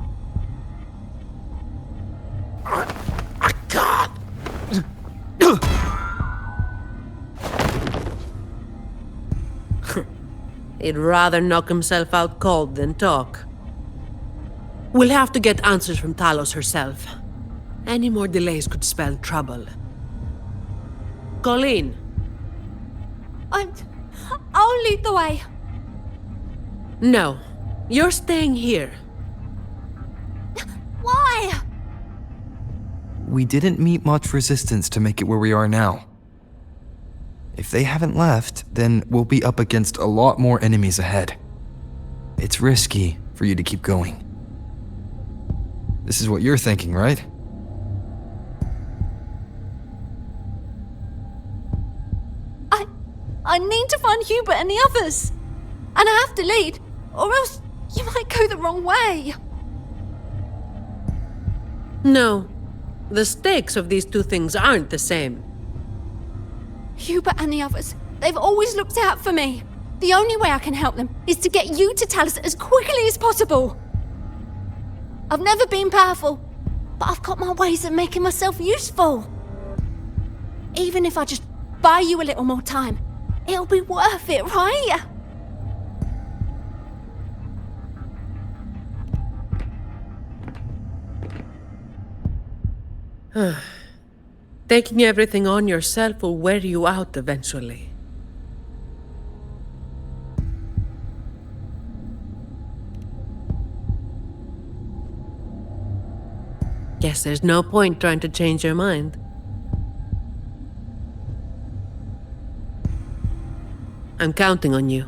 He'd rather knock himself out cold than talk. We'll have to get answers from Talos herself. Any more delays could spell trouble. Colleen! I'll lead the way. No. You're staying here. Why? We didn't meet much resistance to make it where we are now. If they haven't left, then we'll be up against a lot more enemies ahead. It's risky for you to keep going. This is what you're thinking, right? I need to find Hubert and the others. And I have to lead, or else you might go the wrong way. No. The stakes of these two things aren't the same. Hubert and the others, they've always looked out for me. The only way I can help them is to get you to Talos as quickly as possible. I've never been powerful, but I've got my ways of making myself useful. Even if I just buy you a little more time, it'll be worth it, right? Taking everything on yourself will wear you out eventually. Guess there's no point trying to change your mind. I'm counting on you.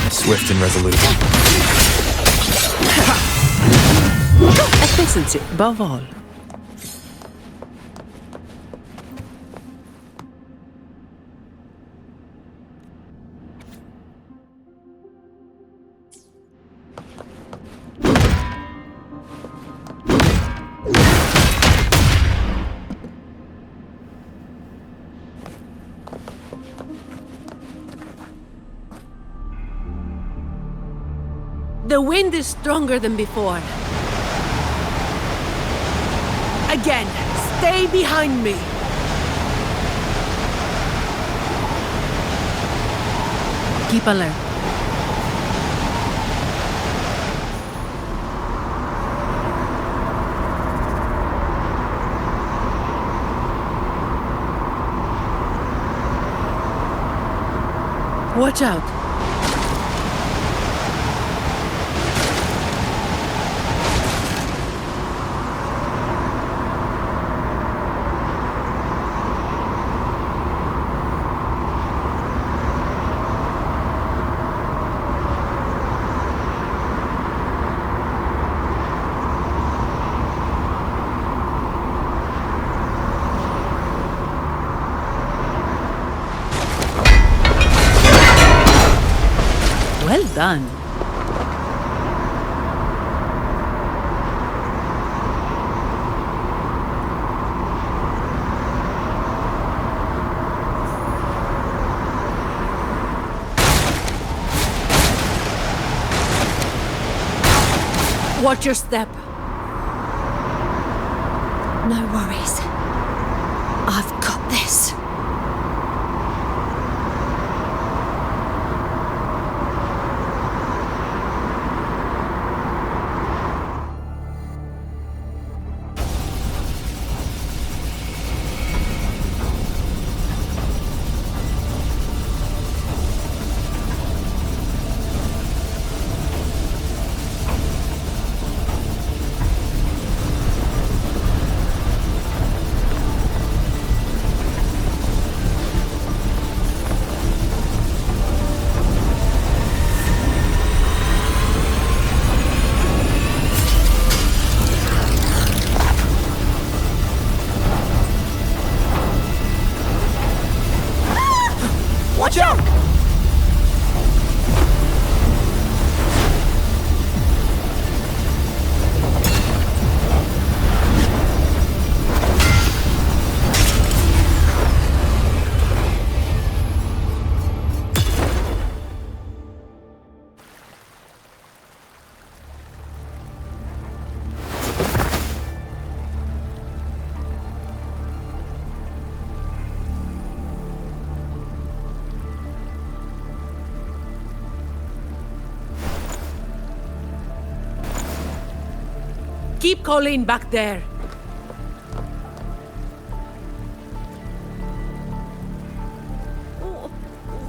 Swift and resolute. Efficiency above all. The wind is stronger than before. Again, stay behind me. Keep alert. Watch out. Well done. Watch your step. No worries. I've got this. Keep Colleen back there.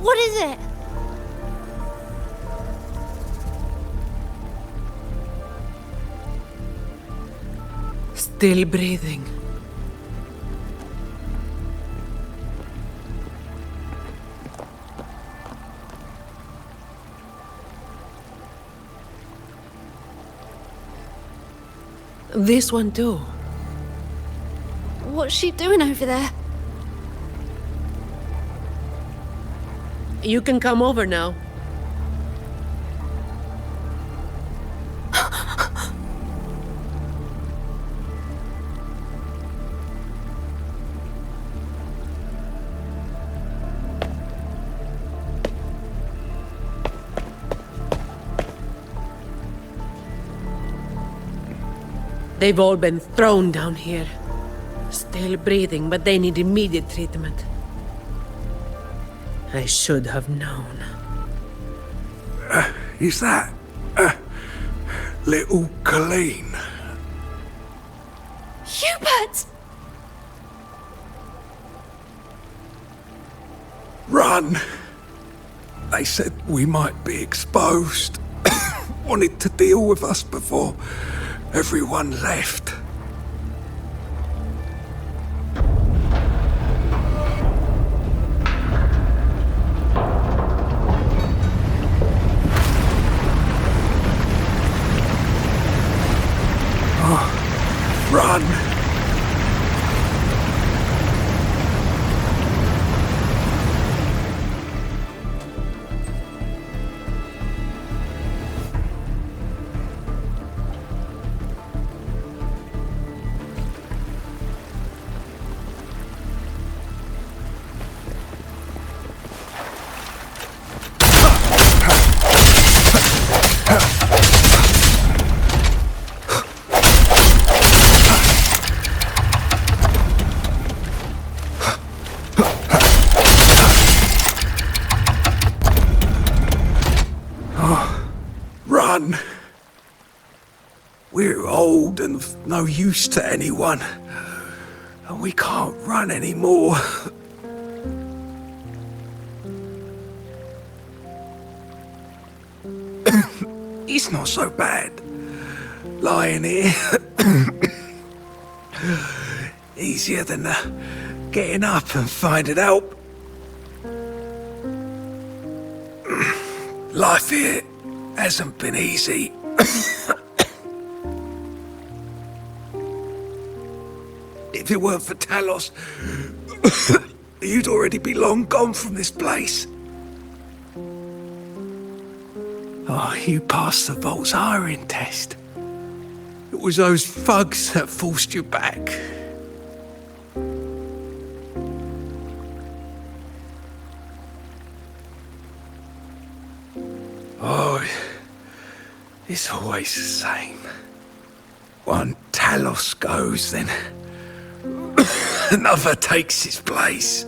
What is it? Still breathing. This one too. What's she doing over there? You can come over now. They've all been thrown down here. Still breathing, but they need immediate treatment. I should have known. Is that... little Colleen? Hubert! Run! They said we might be exposed. Wanted to deal with us before everyone left. Run! Run! We're old and of no use to anyone. And we can't run anymore. It's not so bad. Lying here. Easier than getting up and finding out. Life here hasn't been easy. If it weren't for Talos, you'd already be long gone from this place. Oh, you passed the Vault's hiring test. It was those thugs that forced you back. Oh, it's always the same. One Talos goes, then another takes his place.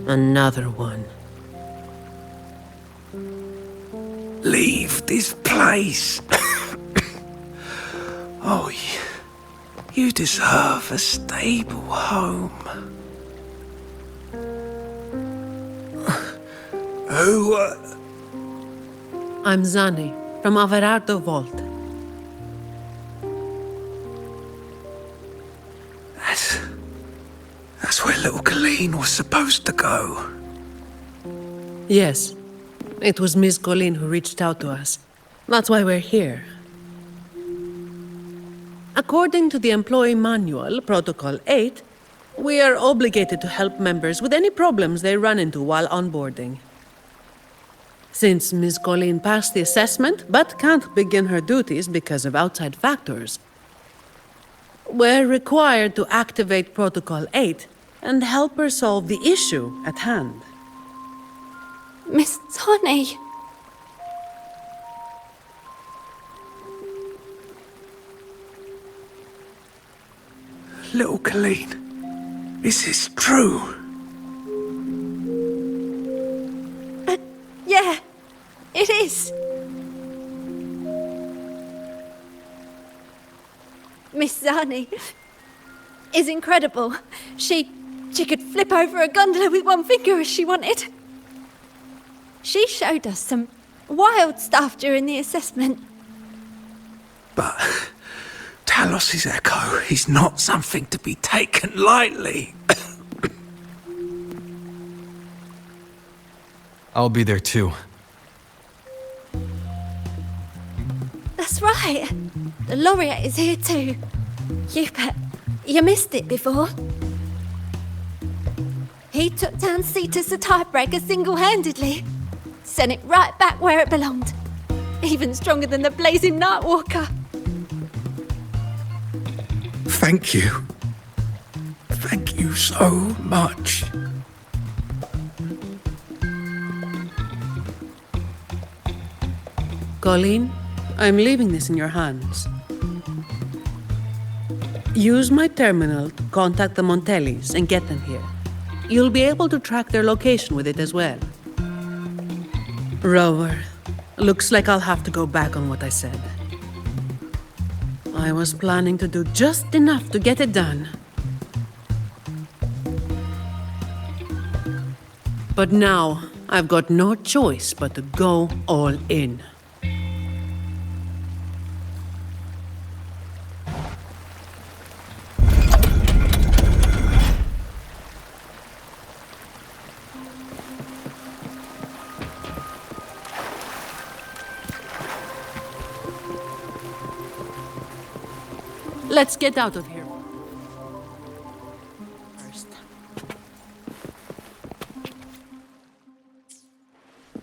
Another one. Leave this place. Oh, you deserve a stable home. Who, I'm Zani, from Averardo Vault. That's where little Colleen was supposed to go. Yes. It was Miss Colleen who reached out to us. That's why we're here. According to the Employee Manual, Protocol 8, we are obligated to help members with any problems they run into while onboarding. Since Miss Colleen passed the assessment but can't begin her duties because of outside factors, we're required to activate Protocol 8 and help her solve the issue at hand. Miss Zani. Little Colleen, is this true? Yeah, it is. Miss Zani is incredible. She could flip over a gondola with one finger if she wanted. She showed us some wild stuff during the assessment. But Talos's echo is not something to be taken lightly. I'll be there too. That's right. The laureate is here too. You missed it before. He took down Cetus the Tiebreaker single-handedly. Sent it right back where it belonged. Even stronger than the blazing Nightwalker. Thank you. Thank you so much. Colleen, I'm leaving this in your hands. Use my terminal to contact the Montellis and get them here. You'll be able to track their location with it as well. Rover, looks like I'll have to go back on what I said. I was planning to do just enough to get it done. But now, I've got no choice but to go all in. Let's get out of here. First.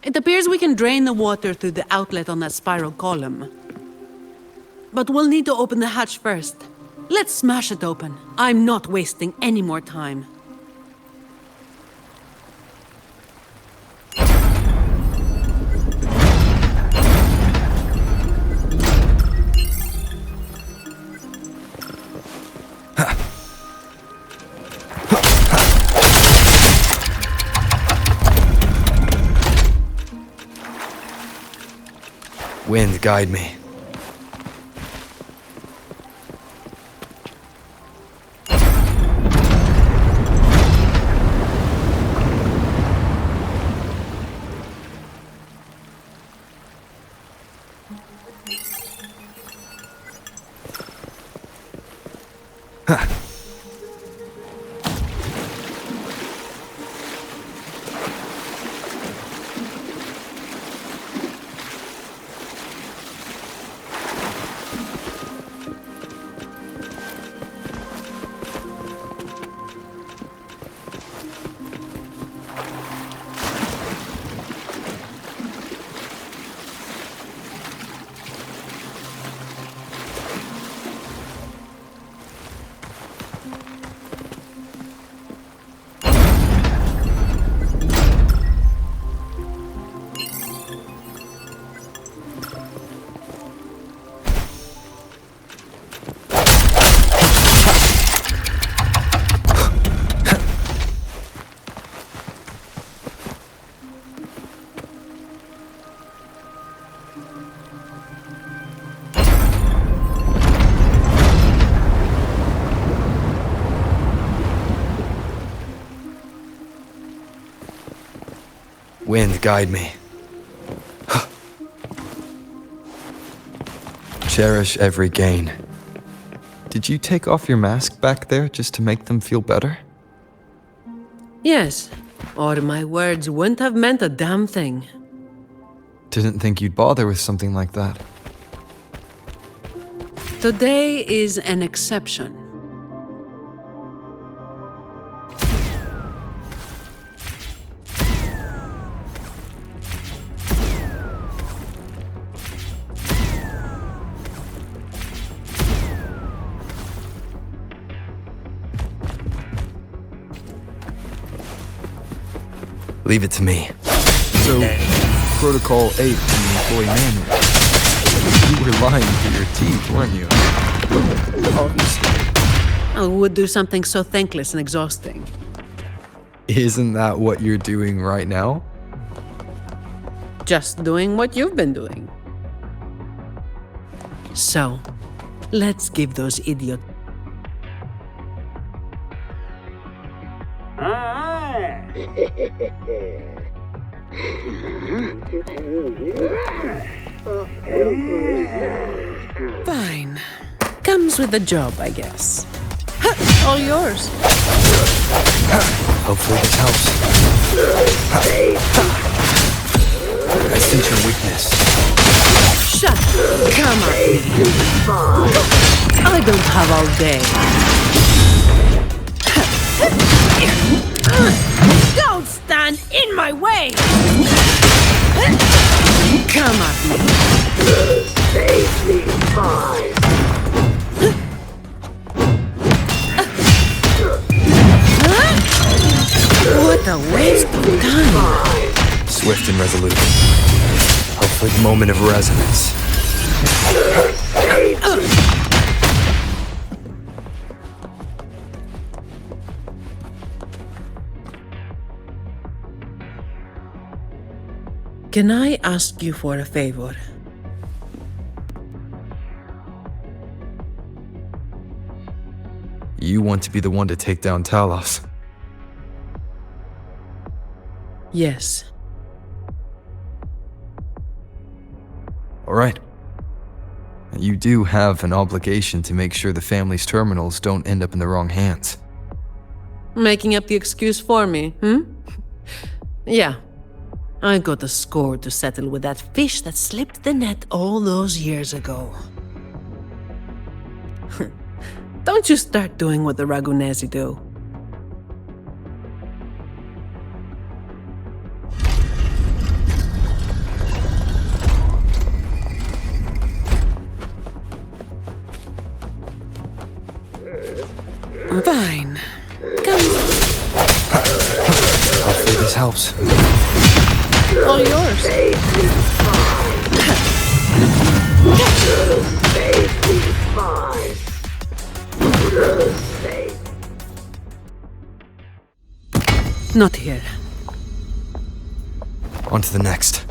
It appears we can drain the water through the outlet on that spiral column. But we'll need to open the hatch first. Let's smash it open. I'm not wasting any more time. Wind, guide me. Wind, guide me. Cherish every gain. Did you take off your mask back there just to make them feel better? Yes, or my words wouldn't have meant a damn thing. Didn't think you'd bother with something like that. Today is an exception. Leave it to me. So, Protocol 8 in the employee manual. You were lying through your teeth, weren't you? Obviously. I would do something so thankless and exhausting. Isn't that what you're doing right now? Just doing what you've been doing. So, Let's give those idiots. Fine. Comes with the job, I guess. All yours. Hopefully this helps. I sense your weakness. Shut. Come on. I don't have all day. Don't stand in my way. Come at me. Save me, fine. What a waste of time. Swift and resolute. Hopefully the moment of resonance. Can I ask you for a favor? You want to be the one to take down Talos. Yes. All right. You do have an obligation to make sure the family's terminals don't end up in the wrong hands. Making up the excuse for me, Yeah. I got a score to settle with that fish that slipped the net all those years ago. Don't you start doing what the Ragunesi do. Fine. Come. Hopefully this helps. All yours. Not here. On to the next.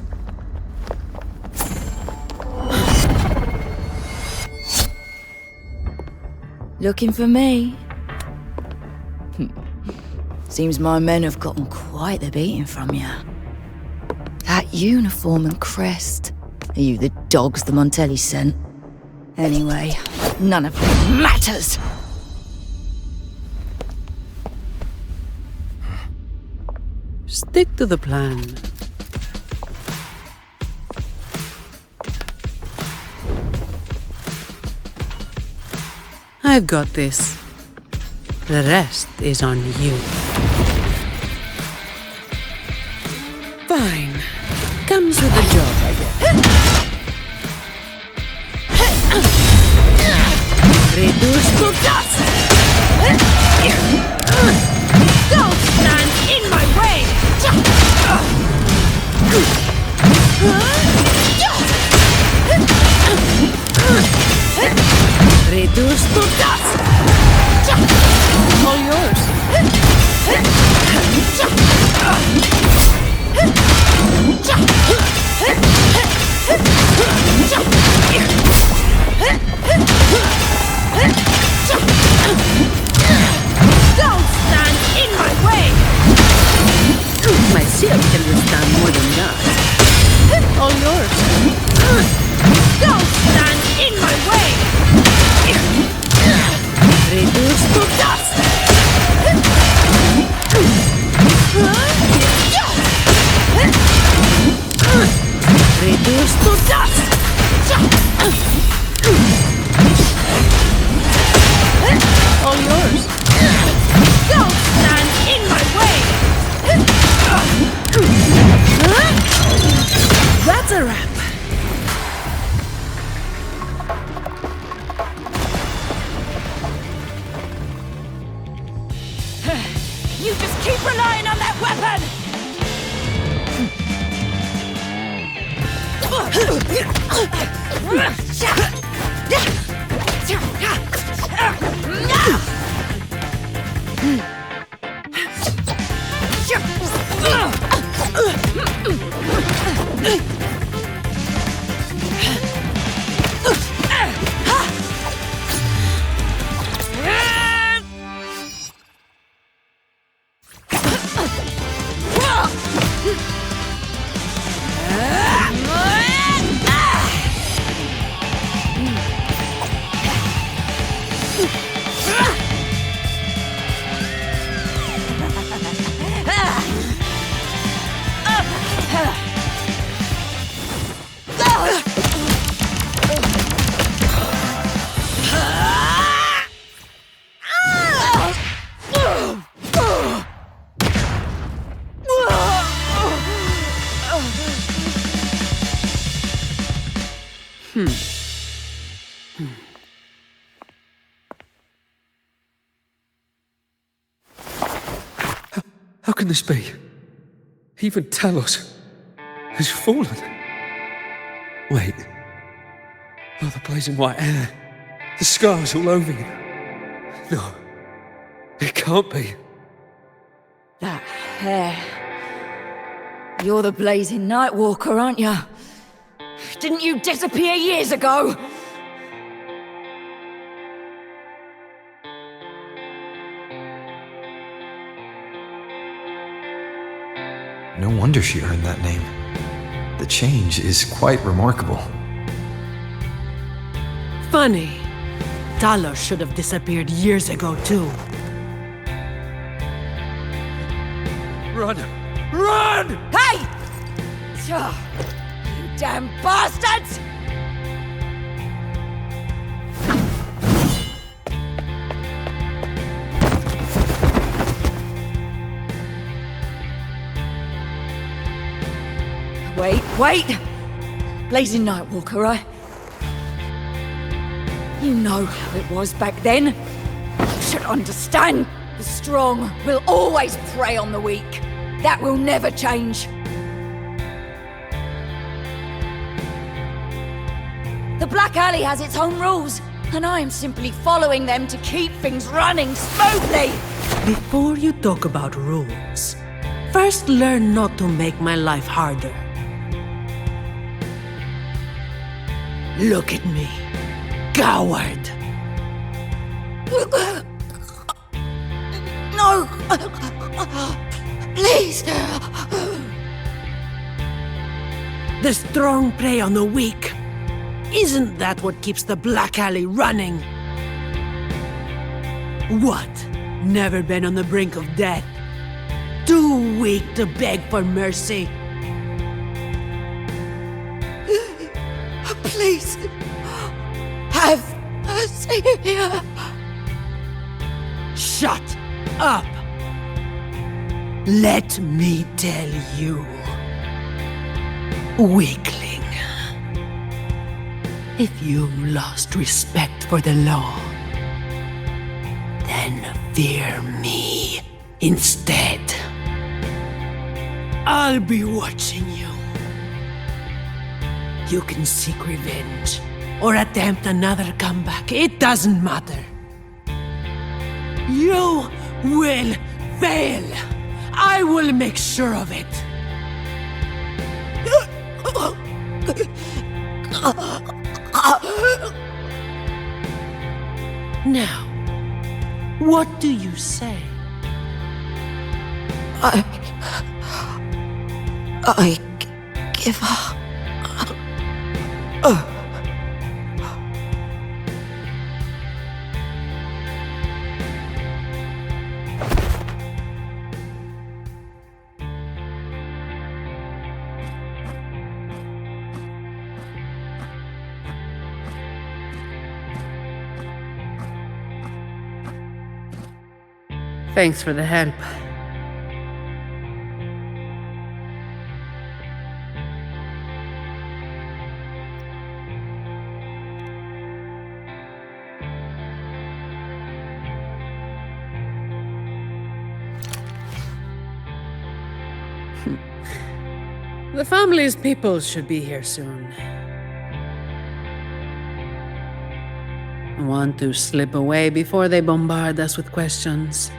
Looking for me? Seems my men have gotten quite the beating from you. That uniform and crest. Are you the dogs the Montelli sent? Anyway, none of it matters! Stick to the plan. I've got this. The rest is on you. Fine. Comes with the job, I guess. Reduce to dust! Don't stand in my way! Reduce to dust! All yours. Don't stand in my way! My shield can withstand more than that. All yours. Don't stand in my way! Reduce to dust! Reduce to dust! All yours. Don't stand in my way! That's a wrap. You just keep relying on that weapon! How can this be? Even Talos has fallen. Wait. Oh, the blazing white hair. The scars all over you. No. It can't be. That hair. You're the blazing Nightwalker, aren't you? Didn't you disappear years ago? No wonder she earned that name. The change is quite remarkable. Funny. Talos should have disappeared years ago, too. Run! Run! Hey! You damn bastards! Wait! Blazing Nightwalker, right? You know how it was back then. You should understand. The strong will always prey on the weak. That will never change. The Black Alley has its own rules, and I am simply following them to keep things running smoothly. Before you talk about rules, first learn not to make my life harder. Look at me, coward. No! Please! The strong prey on the weak. Isn't that what keeps the Black Alley running? What? Never been on the brink of death? Too weak to beg for mercy? Please! Have mercy! Shut up! Let me tell you, weakling, if you've lost respect for the law, then fear me instead. I'll be watching you. You can seek revenge or attempt another comeback. It doesn't matter. You will fail. I will make sure of it. Now, what do you say? I give up. Thanks for the help. The family's people should be here soon. Want to slip away before they bombard us with questions.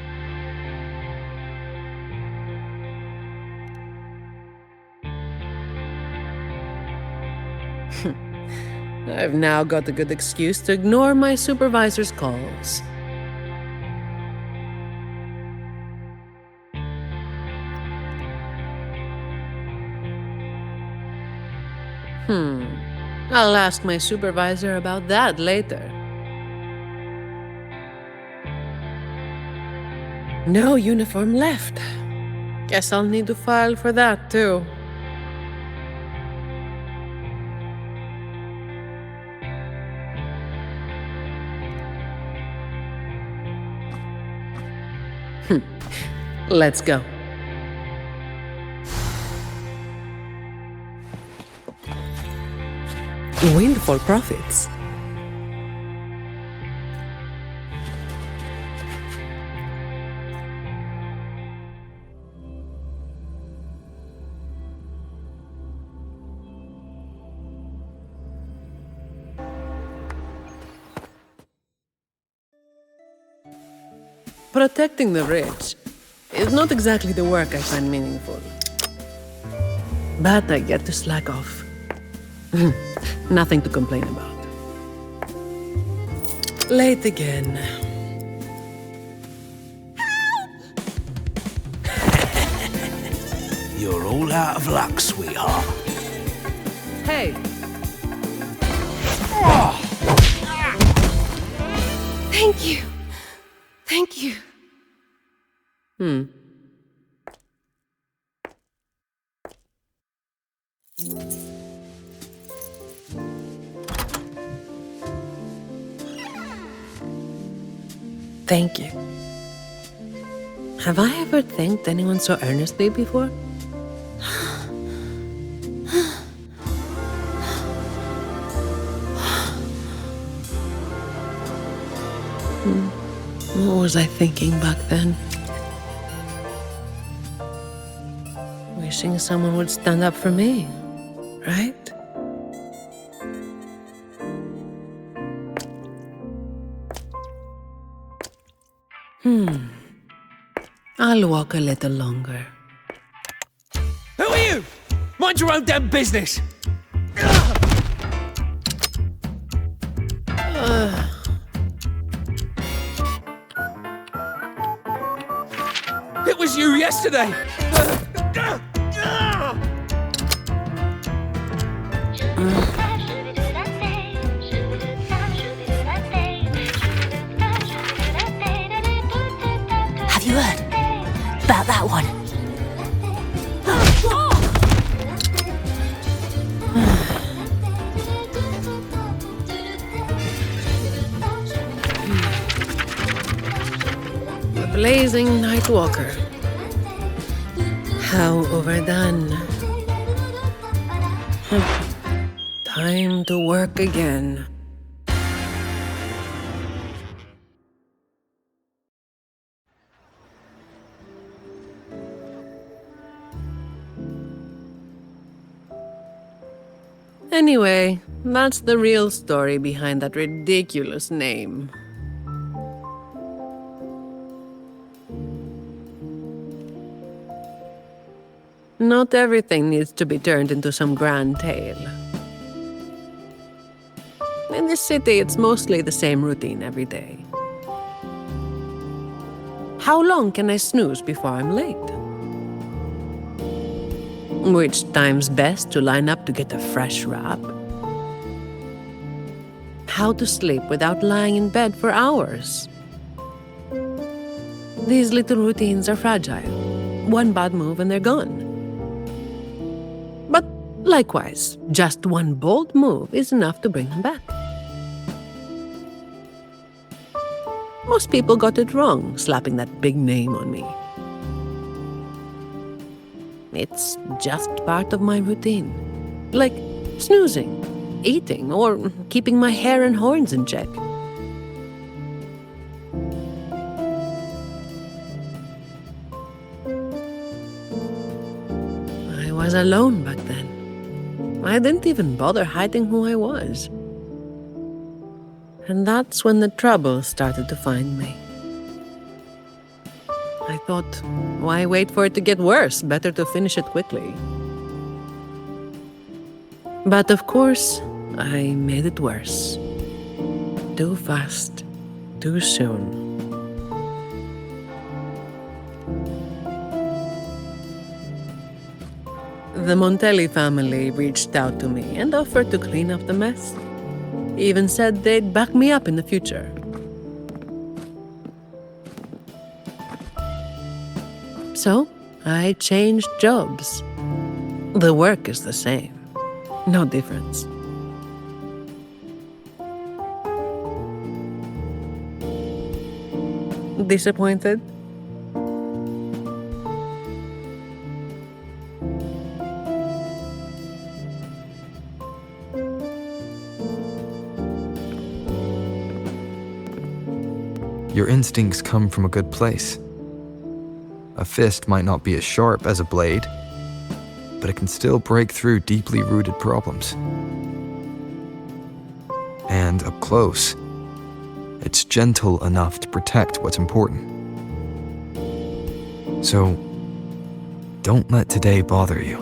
I've now got a good excuse to ignore my supervisor's calls. I'll ask my supervisor about that later. No uniform left. Guess I'll need to file for that too. Let's go. Windfall profits. Protecting the rich is not exactly the work I find meaningful. But I get to slack off. Nothing to complain about. Late again. You're all out of luck, sweetheart. Hey, Thank you. Thank you. thank you. Have I ever thanked anyone so earnestly before? What was I thinking back then? Wishing someone would stand up for me, right? I'll walk a little longer. Who are you? Mind your own damn business. It was you yesterday. Have you heard about that one? The blazing night walker. How overdone. Time to work again. Anyway, that's the real story behind that ridiculous name. Not everything needs to be turned into some grand tale. In this city, it's mostly the same routine every day. How long can I snooze before I'm late? Which time's best to line up to get a fresh wrap? How to sleep without lying in bed for hours? These little routines are fragile. One bad move and they're gone. But likewise, just one bold move is enough to bring them back. Most people got it wrong, slapping that big name on me. It's just part of my routine. Like snoozing, eating, or keeping my hair and horns in check. I was alone back then. I didn't even bother hiding who I was. And that's when the trouble started to find me. I thought, why wait for it to get worse? Better to finish it quickly. But of course, I made it worse. Too fast, too soon. The Montelli family reached out to me and offered to clean up the mess. Even said they'd back me up in the future. So, I changed jobs. The work is the same. No difference. Disappointed? Your instincts come from a good place. A fist might not be as sharp as a blade, but it can still break through deeply rooted problems. And up close, it's gentle enough to protect what's important. So, don't let today bother you.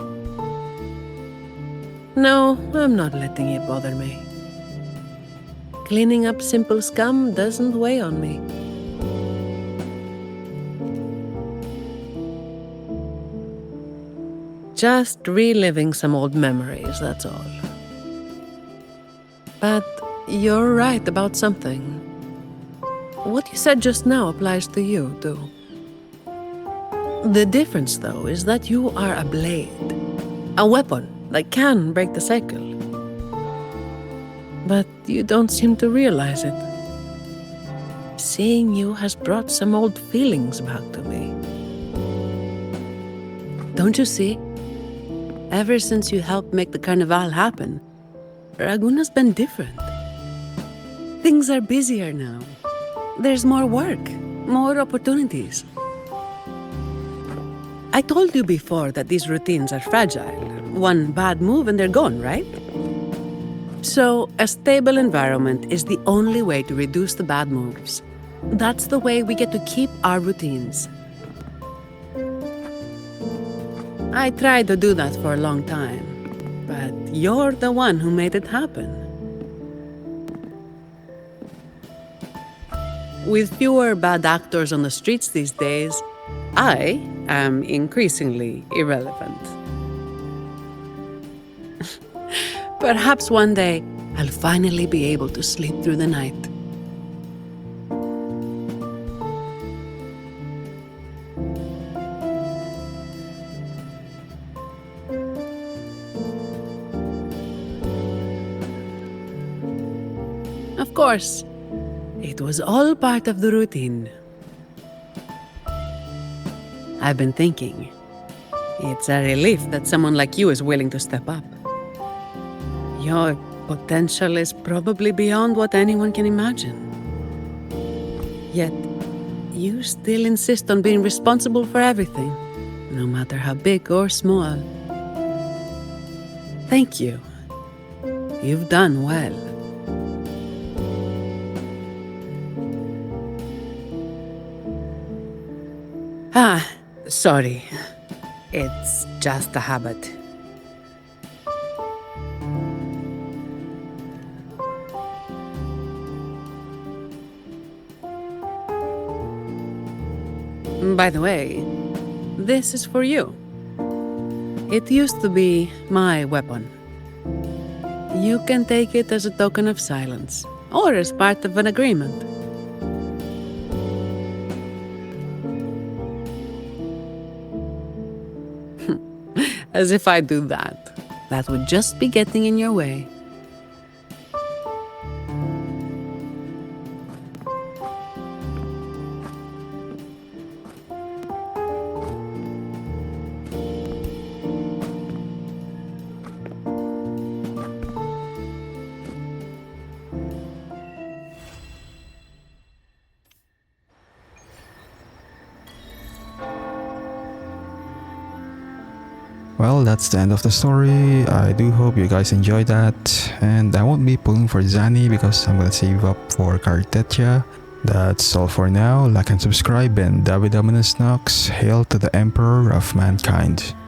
No, I'm not letting it bother me. Cleaning up simple scum doesn't weigh on me. Just reliving some old memories, that's all. But you're right about something. What you said just now applies to you, too. The difference, though, is that you are a blade. A weapon that can break the cycle. But you don't seem to realize it. Seeing you has brought some old feelings back to me. Don't you see? Ever since you helped make the carnival happen, Raguna's been different. Things are busier now. There's more work, more opportunities. I told you before that these routines are fragile. One bad move and they're gone, right? So, a stable environment is the only way to reduce the bad moves. That's the way we get to keep our routines. I tried to do that for a long time, but you're the one who made it happen. With fewer bad actors on the streets these days, I am increasingly irrelevant. Perhaps one day I'll finally be able to sleep through the night. Of course, it was all part of the routine. I've been thinking, it's a relief that someone like you is willing to step up. Your potential is probably beyond what anyone can imagine. Yet, you still insist on being responsible for everything, no matter how big or small. Thank you. You've done well. Sorry. It's just a habit. By the way, this is for you. It used to be my weapon. You can take it as a token of silence, or as part of an agreement. As if I do that. That would just be getting in your way. Well, that's the end of the story. I do hope you guys enjoyed that, and I won't be pulling for Zani because I'm gonna save up for Cartetia. That's all for now. Like and subscribe, and David Nox, hail to the Emperor of Mankind.